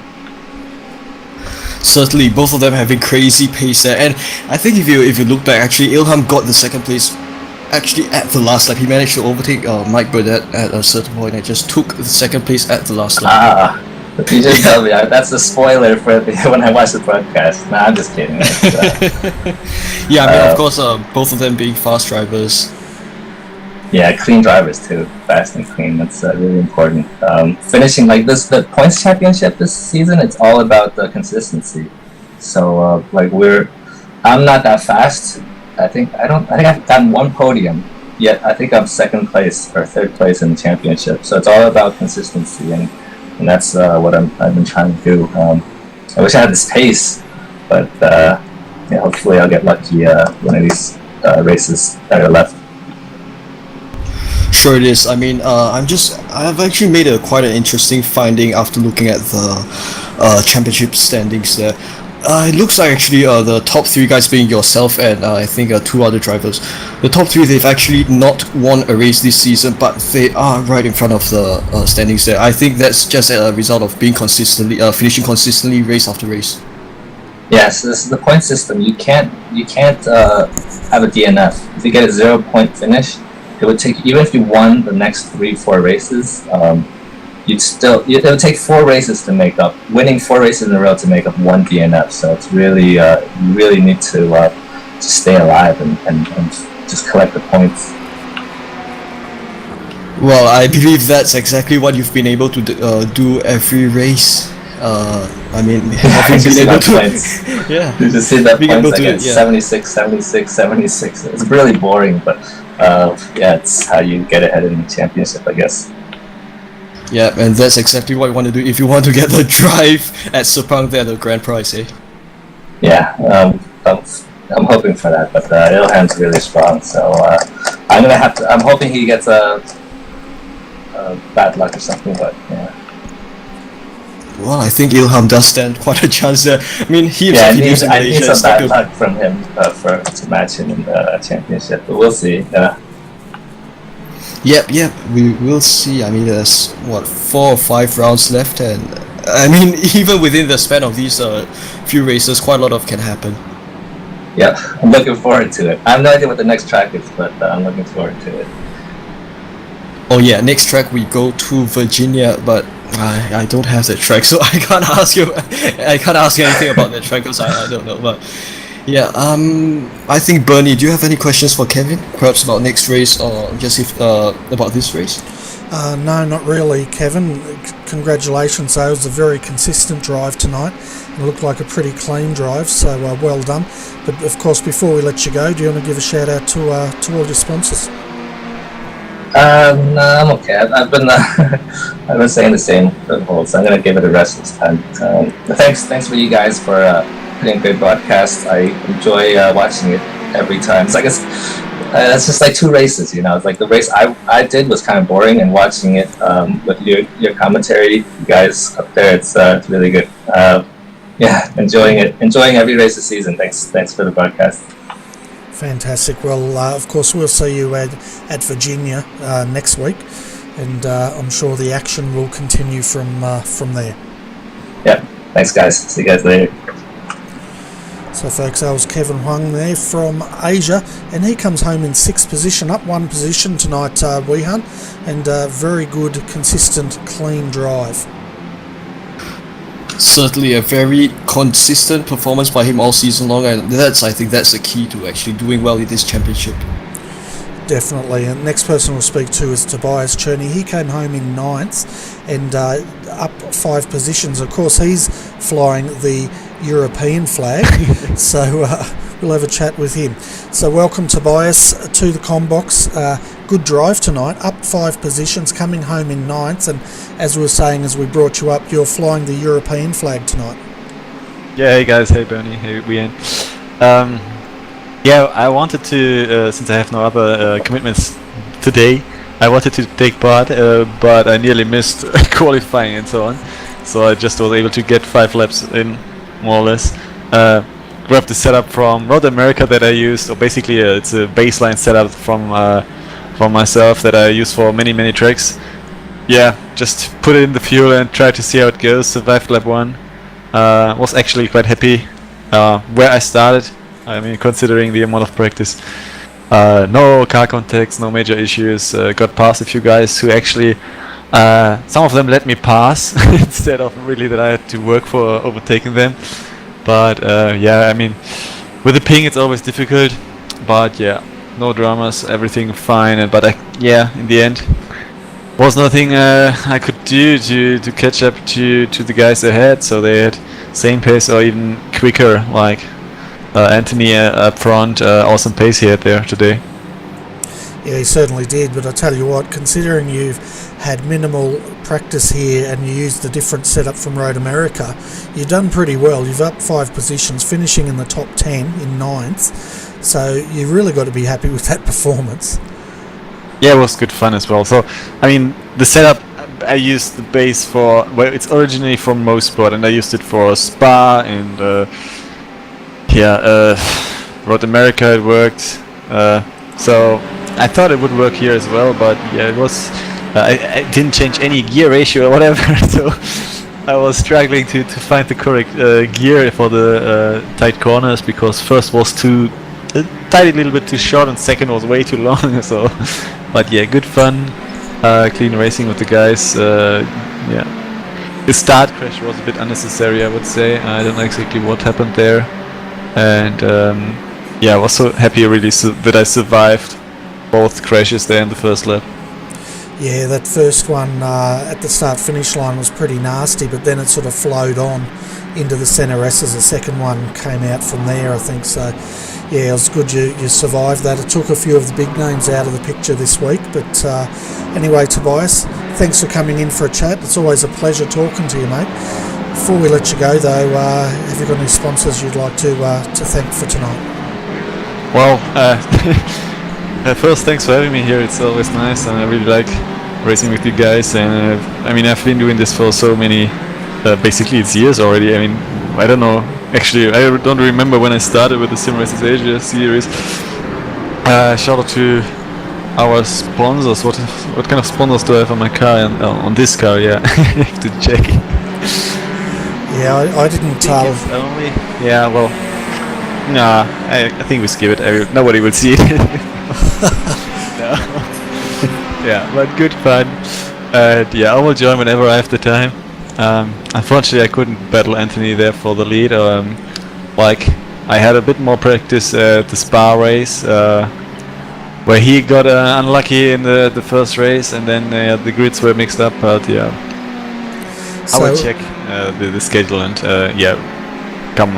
Certainly, both of them having crazy pace there, and I think if you look back, actually, Ilham got the 2nd place. Actually, at the last lap, he managed to overtake Mike Burdett at a certain point and just took the 2nd place at the last lap.
You just tell me, that's a spoiler for when I watch the broadcast. Nah, I'm just kidding.
Yeah, I mean, of course, both of them being fast drivers.
Yeah, clean drivers too, fast and clean. That's really important. Finishing like this, the points championship this season, it's all about the consistency. So I'm not that fast. I think I've gotten 1 podium, yet I think I'm 2nd place or 3rd place in the championship. So it's all about consistency, and that's what I've been trying to do. I wish I had this pace but yeah, hopefully I'll get lucky one of these races that are left.
Sure it is. I mean, I've actually made quite an interesting finding after looking at the championship standings there. It looks like actually the top 3 guys being yourself and I think 2 other drivers. The top 3, they've actually not won a race this season, but they are right in front of the standings there. I think that's just a result of being finishing consistently race after race.
Yes, this is the point system. You can't have a DNF. If you get a 0-point finish, it would take, even if you won the next 3-4 races, it would take 4 races to make up, winning 4 races in a row to make up 1 DNF. So it's really, you really need to just stay alive and just collect the points.
Well, I believe that's exactly what you've been able to do every race. I mean, having been able to, yeah,
you just see that
being
points
able to,
like 76, 76, 76. It's really boring, but yeah, it's how you get ahead in the championship, I guess.
Yeah, and that's exactly what you want to do if you want to get the drive at Sepang there, the grand prize, eh?
Yeah, I'm hoping for that, but Ilham's really strong, so I'm hoping he gets a bad luck or something, but yeah.
Well, I think Ilham does stand quite a chance there. I mean,
I need some bad luck from him to match him in the championship, but we'll see.
Yep, we will see. I mean, there's 4 or 5 rounds left, and I mean, even within the span of these few races, quite a lot can happen.
Yep, I'm looking forward to it. I have no idea what the next track is, but I'm looking forward to it.
Oh yeah, next track we go to Virginia, but I don't have that track, so I can't ask you. I can't ask you anything about that track because I don't know. But yeah, I think Bernie, do you have any questions for Kevin? Perhaps about next race or just about this race?
No, not really, Kevin. Congratulations, though. It was a very consistent drive tonight. It looked like a pretty clean drive, so well done. But of course, before we let you go, do you want to give a shout out to all your sponsors?
No, I'm okay. I've been saying the same for the whole, so I'm gonna give it a rest this time. Thanks for you guys for putting a great broadcast. I enjoy watching it every time. So I guess it's just like 2 races, you know. It's like the race I did was kind of boring, and watching it with your commentary, you guys up there, it's really good. Yeah, enjoying every race this season. Thanks for the broadcast.
Fantastic. Well, of course, we'll see you at Virginia next week, and I'm sure the action will continue from there.
Yeah, thanks, guys. See you guys later.
So, folks, that was Kevin Huang there from Asia, and he comes home in 6th position, up 1 position tonight, Weehan, and very good, consistent, clean drive.
Certainly a very consistent performance by him all season long, and I think that's the key to actually doing well in this championship.
Definitely. And next person we'll speak to is Tobias Cherney. He came home in 9th and up 5 positions. Of course, he's flying the European flag, so we'll have a chat with him. So welcome, Tobias, to the Combox. Good drive tonight, up 5 positions, coming home in 9th, and as we were saying as we brought you up, you're flying the European flag tonight.
Yeah, hey guys, hey Bernie, hey Wien. Yeah, I wanted to, since I have no other commitments today, I wanted to take part, but I nearly missed qualifying and so on, so I just was able to get 5 laps in, more or less. Grabbed the setup from Road America that I used, or basically it's a baseline setup from myself that I use for many tracks. Yeah, just put it in the fuel and try to see how it goes. Survived lap 1. Was actually quite happy where I started. I mean, considering the amount of practice. No car contacts, no major issues. Got past a few guys who actually, some of them let me pass instead of really that I had to work for overtaking them. But yeah, I mean, with the ping it's always difficult. But yeah, no dramas, everything fine. But yeah, in the end, was nothing I could do to catch up to the guys ahead. So they had same pace or even quicker, like Anthony up front. Awesome pace he had there today.
Yeah, he certainly did, but I tell you what, considering you've had minimal practice here and you used the different setup from Road America, you've done pretty well. You've up 5 positions, finishing in the top 10 in 9th. So you've really got to be happy with that performance.
Yeah, it was good fun as well. So, I mean, the setup, I used the base for, well, it's originally from Mosport, and I used it for Spa and, Road America, it worked. So, I thought it would work here as well, but yeah, it was, I didn't change any gear ratio or whatever, so I was struggling to find the correct gear for the tight corners, because first was a tiny little bit too short and second was way too long, so, but yeah, good fun, clean racing with the guys. Yeah, the start crash was a bit unnecessary, I would say. I don't know exactly what happened there, and yeah, I was so happy really that I survived both crashes there in the first lap.
Yeah, that first one at the start-finish line was pretty nasty, but then it sort of flowed on into the centre S as the second one came out from there, I think. So, yeah, it was good you survived that. It took a few of the big names out of the picture this week. But anyway, Tobias, thanks for coming in for a chat. It's always a pleasure talking to you, mate. Before we let you go, though, have you got any sponsors you'd like to thank for tonight?
Well, first, thanks for having me here. It's always nice, and I really like racing with you guys. And I mean, I've been doing this for so many, basically it's years already. I mean, I don't know. Actually, I don't remember when I started with the Sim Races Asia series. Shout out to our sponsors. What kind of sponsors do I have on my car and on this car? Yeah, I have to check.
Yeah, I didn't tell.
Only. Yeah, well, nah. I think we skip it. Nobody will see it. No. Yeah, but good fun. Yeah, I will join whenever I have the time. Unfortunately, I couldn't battle Anthony there for the lead. Like, I had a bit more practice at the Spa race, where he got unlucky in the first race, and then the grids were mixed up. But yeah, I will check the schedule and yeah, come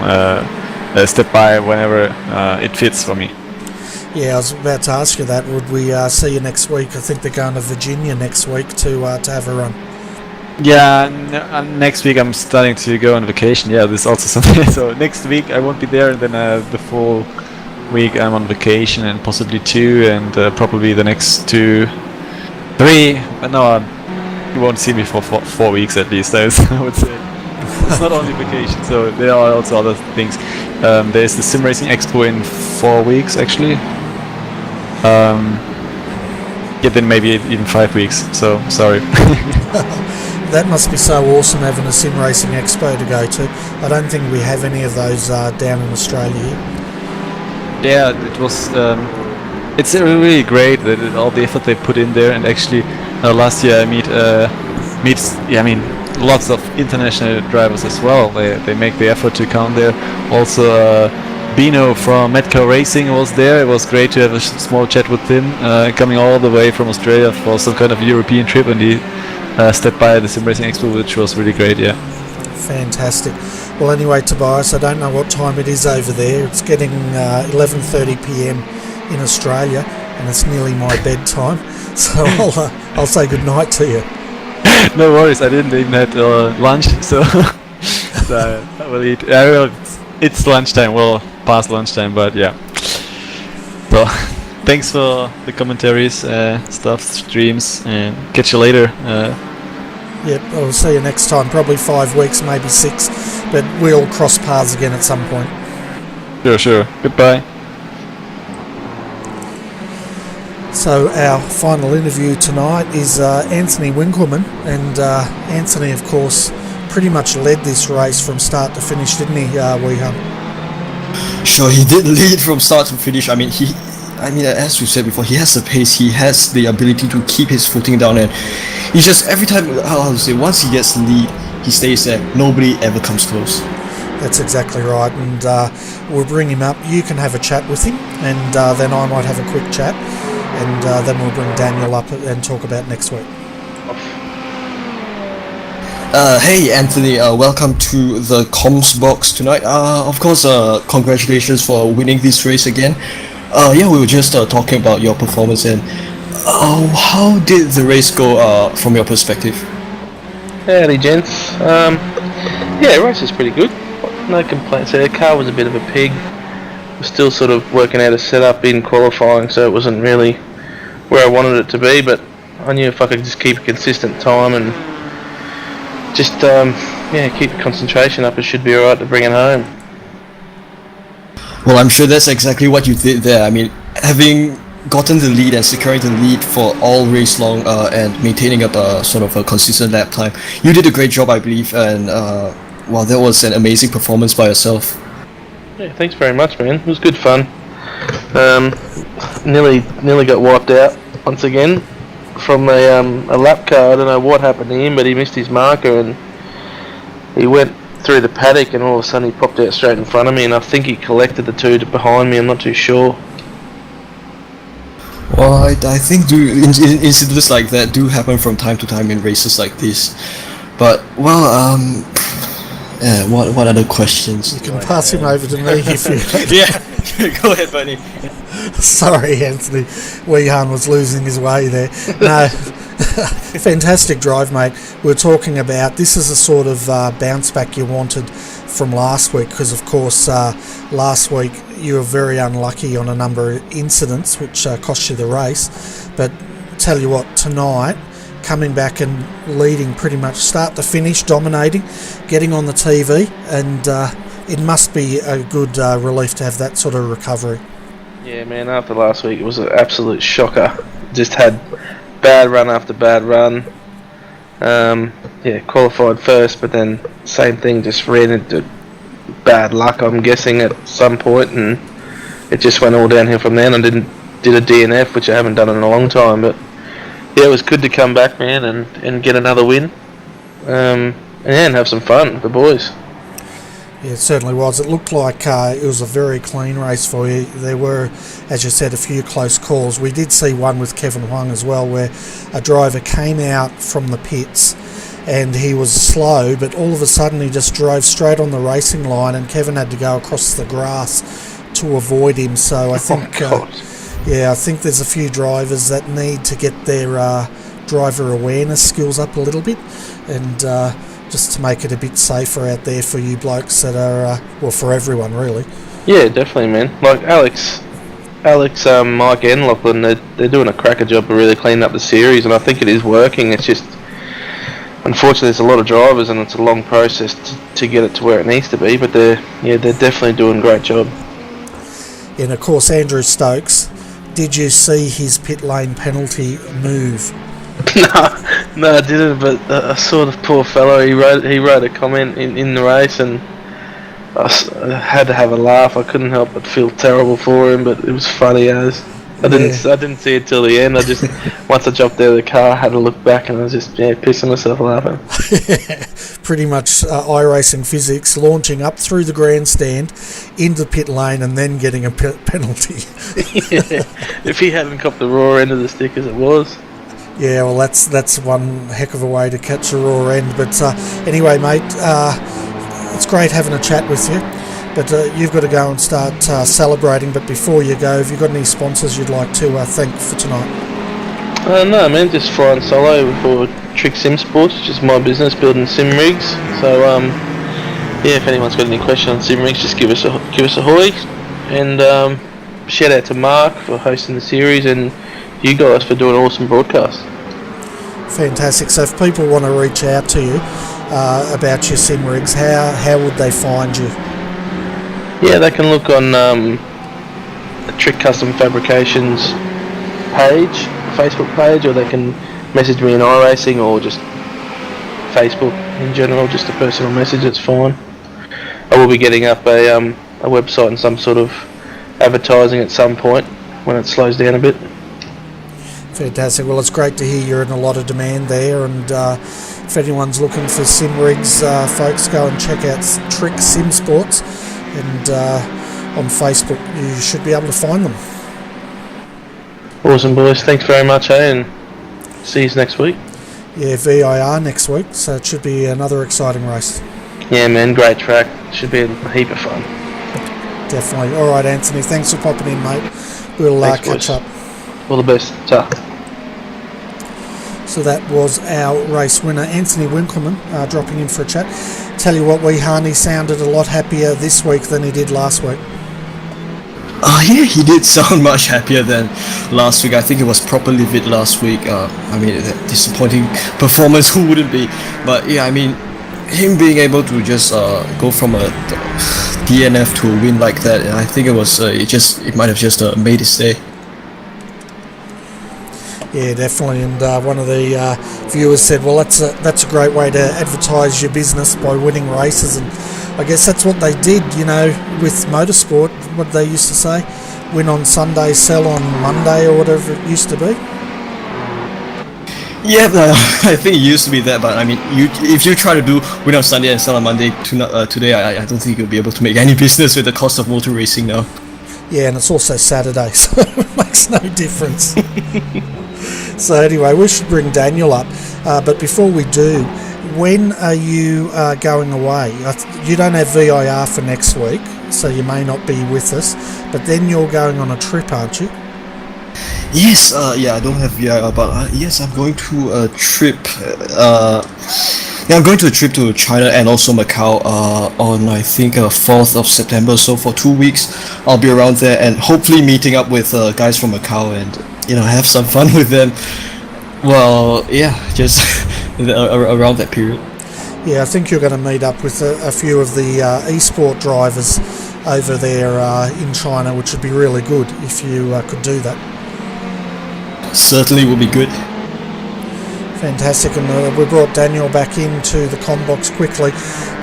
step by whenever it fits for me.
Yeah, I was about to ask you that. Would we see you next week? I think they're going to Virginia next week to have a run.
Yeah, next week I'm starting to go on vacation. Yeah, this is also something. So next week I won't be there, and then the full week I'm on vacation, and possibly 2, and probably the next 2, 3. But no, you won't see me for 4 weeks at least. I would say it's not only vacation. So there are also other things. There's the Sim Racing Expo in 4 weeks actually. Yeah, then maybe even 5 weeks. So sorry.
That must be so awesome having a Sim Racing Expo to go to. I don't think we have any of those down in Australia here.
Yeah, it was. It's really great that all the effort they put in there, and actually last year I mean lots of international drivers as well. They make the effort to come there. Also, Bino from Metco Racing was there. It was great to have a small chat with him, coming all the way from Australia for some kind of European trip, and he stepped by the Sim Racing Expo, which was really great. Yeah.
Fantastic. Well, anyway, Tobias, I don't know what time it is over there. It's getting 11:30 p.m. in Australia, and it's nearly my bedtime. So I'll say good night to you.
No worries. I didn't even have lunch, so I will eat. It's lunchtime. Well, past lunchtime, but yeah. So thanks for the commentaries, stuff, streams, and catch you later.
Yep, I'll see you next time. Probably 5 weeks, maybe 6, but we'll cross paths again at some point.
Sure. Goodbye.
So our final interview tonight is Anthony Winkleman, and Anthony, of course, pretty much led this race from start to finish, didn't he, Weeham?
Sure, he did lead from start to finish. I mean, as we said before, he has the pace, he has the ability to keep his footing down, and he just, every time, once he gets the lead, he stays there. Nobody ever comes close.
That's exactly right, and we'll bring him up. You can have a chat with him, and then I might have a quick chat, and then we'll bring Daniel up and talk about next week.
Hey Anthony, welcome to the comms box tonight. Of course, congratulations for winning this race again. Yeah, we were just talking about your performance, and Oh, how did the race go from your perspective?
Howdy, gents. Race is pretty good. No complaints there. The car was a bit of a pig. We're still sort of working out a setup in qualifying, so it wasn't really where I wanted it to be, but I knew if I could just keep a consistent time and just keep the concentration up, it should be alright to bring it home.
Well, I'm sure that's exactly what you did there. I mean, having gotten the lead and securing the lead for all race long and maintaining up a sort of a consistent lap time, you did a great job, I believe, and that was an amazing performance by yourself.
Yeah, thanks very much, man. It was good fun. Nearly got wiped out once again from a lap car. I don't know what happened to him, but he missed his marker and he went through the paddock, and all of a sudden he popped out straight in front of me, and I think he collected the two behind me. I'm not too sure.
Well, I think incidents like that do happen from time to time in races like this. But, well, what other questions?
You can pass him over to me if you...
Yeah, go ahead, Bunny.
Sorry, Anthony. Weehan was losing his way there. No, fantastic drive, mate. We're talking about this is a sort of bounce back you wanted from last week, because of course last week you were very unlucky on a number of incidents which cost you the race. But tell you what, tonight, coming back and leading pretty much start to finish, dominating, getting on the TV, and it must be a good relief to have that sort of recovery.
Yeah, man, after last week it was an absolute shocker. Just had bad run after bad run. Qualified first, but then same thing, just ran into bad luck, I'm guessing, at some point, and it just went all downhill from there. And I did a DNF, which I haven't done in a long time, but yeah, it was good to come back, man, and get another win, and have some fun with the boys.
Yeah, it certainly was. It looked like it was a very clean race for you. There were, as you said, a few close calls. We did see one with Kevin Huang as well, where a driver came out from the pits and he was slow, but all of a sudden he just drove straight on the racing line, and Kevin had to go across the grass to avoid him. So I think, I think there's a few drivers that need to get their driver awareness skills up a little bit, and just to make it a bit safer out there for you blokes that are, for everyone really.
Yeah, definitely, man. Like Alex, Mike and Lachlan, they're doing a cracker job of really cleaning up the series, and I think it is working. It's just, unfortunately, there's a lot of drivers, and it's a long process to get it to where it needs to be. But they're definitely doing a great job.
And of course, Andrew Stokes, did you see his pit lane penalty move?
No, I didn't. But I saw the poor fellow. He wrote a comment in the race, and I had to have a laugh. I couldn't help but feel terrible for him, but it was funny as. I didn't see it till the end. I just once I jumped out of the car, I had to look back, and I was just pissing myself laughing.
Pretty much iRacing physics, launching up through the grandstand into the pit lane and then getting a penalty.
If he hadn't copped the raw end of the stick as it was.
Yeah, well, that's one heck of a way to catch a raw end. But anyway, mate, it's great having a chat with you. But you've got to go and start celebrating. But before you go, have you got any sponsors you'd like to thank for tonight?
No, man, just flying solo for Trick Sim Sports, which is my business, building sim rigs. So, if anyone's got any questions on sim rigs, just give us a hoy. And shout out to Mark for hosting the series, and you guys for doing an awesome broadcast.
Fantastic. So if people want to reach out to you about your sim rigs, how would they find you?
Yeah, they can look on the Trick Custom Fabrications page, Facebook page, or they can message me in iRacing, or just Facebook in general, just a personal message, it's fine. I will be getting up a website and some sort of advertising at some point when it slows down a bit.
Fantastic. Well, it's great to hear you're in a lot of demand there, and if anyone's looking for sim rigs, folks, go and check out Trick Sim Sports, and on Facebook you should be able to find them.
Awesome, boys. Thanks very much, and see you next week.
Yeah, VIR next week, so it should be another exciting race.
Yeah, man, great track. Should be a heap of fun.
Definitely. All right, Anthony, thanks for popping in, mate. We'll catch up.
All the best. Ta.
So that was our race winner, Anthony Winkleman, dropping in for a chat. Tell you what, he sounded a lot happier this week than he did last week.
Yeah, he did sound much happier than last week. I think it was properly vid last week. I mean, that disappointing performance, who wouldn't be? But yeah, I mean, him being able to just go from a DNF to a win like that, I think it was it might have just made his day.
Yeah, definitely. And one of the viewers said, well, that's a great way to advertise your business by winning races. And I guess that's what they did, you know, with motorsport. What they used to say, win on Sunday, sell on Monday, or whatever it used to be.
Yeah, I think it used to be that, but I mean, if you try to do win on Sunday and sell on Monday today, I don't think you'll be able to make any business with the cost of motor racing now.
Yeah, and it's also Saturday, so it makes no difference. So anyway, we should bring Daniel up, but before we do, when are you going away? You don't have VIR for next week, so you may not be with us, but then you're going on a trip, aren't you?
Yes, yeah, I don't have VIR, but yes, I'm going to a trip. I'm going to a trip to China and also Macau on, I think, 4th of September. So for 2 weeks, I'll be around there and hopefully meeting up with guys from Macau and, you know, have some fun with them. Well, yeah, just around that period.
Yeah, I think you're going to meet up with a few of the esport drivers over there in China, which would be really good if you could do that.
Certainly will be good.
Fantastic, and we brought Daniel back into the combox quickly.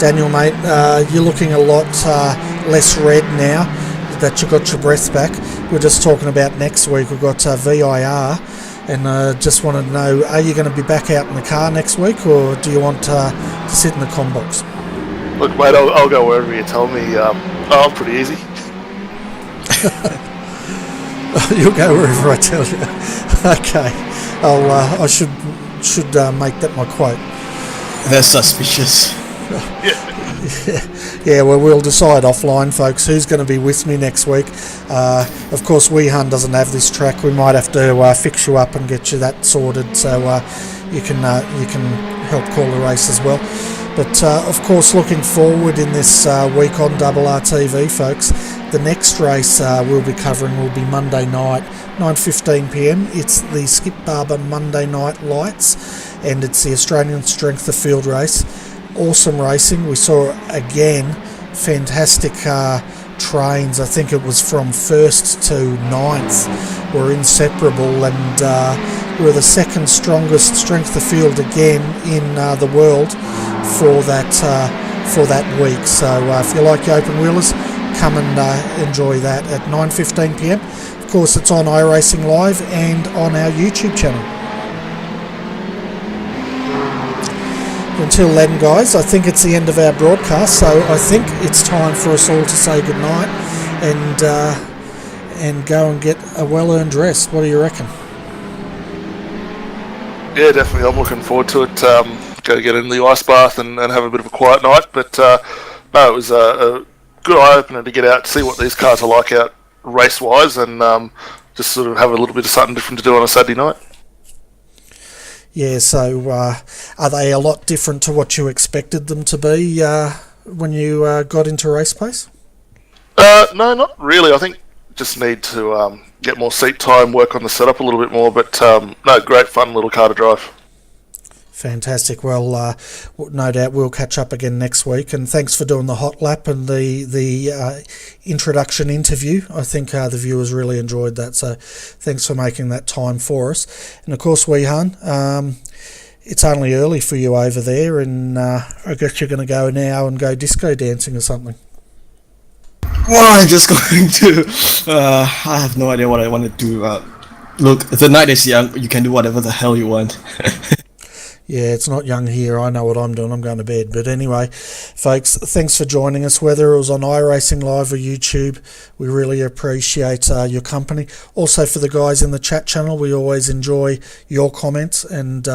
Daniel, mate, you're looking a lot less red now that you got your breath back. We're just talking about next week. We've got VIR, and just wanted to know, are you going to be back out in the car next week, or do you want to sit in the combox?
Look, mate, I'll go wherever you tell me. I'm pretty easy.
You'll go wherever I tell you. Okay, I should make that my quote.
That's suspicious.
Yeah, well, we'll decide offline, folks, who's going to be with me next week. Of course, Weehan doesn't have this track. We might have to fix you up and get you that sorted, so you can help call the race as well. But of course, looking forward in this week on RRTV, folks, the next race we'll be covering will be Monday night, 9:15 p.m. It's the Skip Barber Monday Night Lights, and it's the Australian Strength of Field race. Awesome racing. We saw again fantastic trains. I think it was from 1st to 9th were inseparable, and we're the second strongest strength of field again in the world for that week. So if you like your open wheelers, come and enjoy that at 9:15 p.m. Of course, it's on iRacing Live and on our YouTube channel. Until then, guys, I think it's the end of our broadcast, so I think it's time for us all to say goodnight and go and get a well-earned rest. What do you reckon?
Yeah, definitely. I'm looking forward to it. Go get in the ice bath and have a bit of a quiet night. But no, it was a good eye-opener to get out, to see what these cars are like out race-wise, and just sort of have a little bit of something different to do on a Saturday night.
Yeah, so are they a lot different to what you expected them to be when you got into race pace?
No, not really. I think just need to get more seat time, work on the setup a little bit more. But no, great fun little car to drive.
Fantastic. Well, no doubt we'll catch up again next week. And thanks for doing the hot lap and the introduction interview. I think the viewers really enjoyed that. So thanks for making that time for us. And of course, Weehan, it's only early for you over there, and I guess you're going to go now and go disco dancing or something.
Well, I'm just going to. I have no idea what I want to do. Look, the night is young. You can do whatever the hell you want.
Yeah, it's not young here. I know what I'm doing. I'm going to bed. But anyway, folks, thanks for joining us, whether it was on iRacing Live or YouTube. We really appreciate your company. Also, for the guys in the chat channel, we always enjoy your comments, and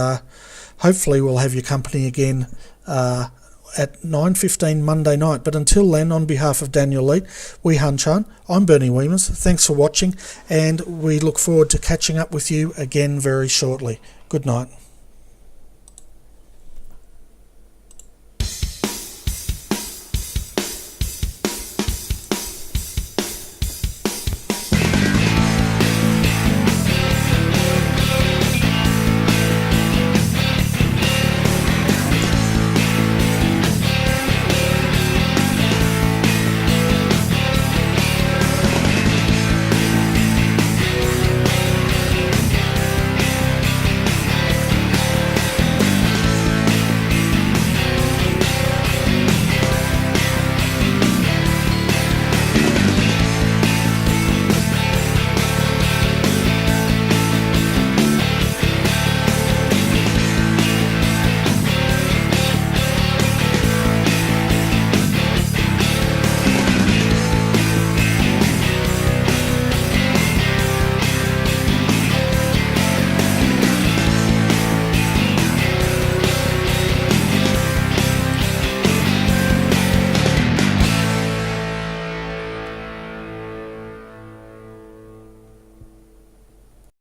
hopefully we'll have your company again at 9:15 Monday night. But until then, on behalf of Daniel Leet, Weehan Chan, I'm Bernie Weemers. Thanks for watching, and we look forward to catching up with you again very shortly. Good night.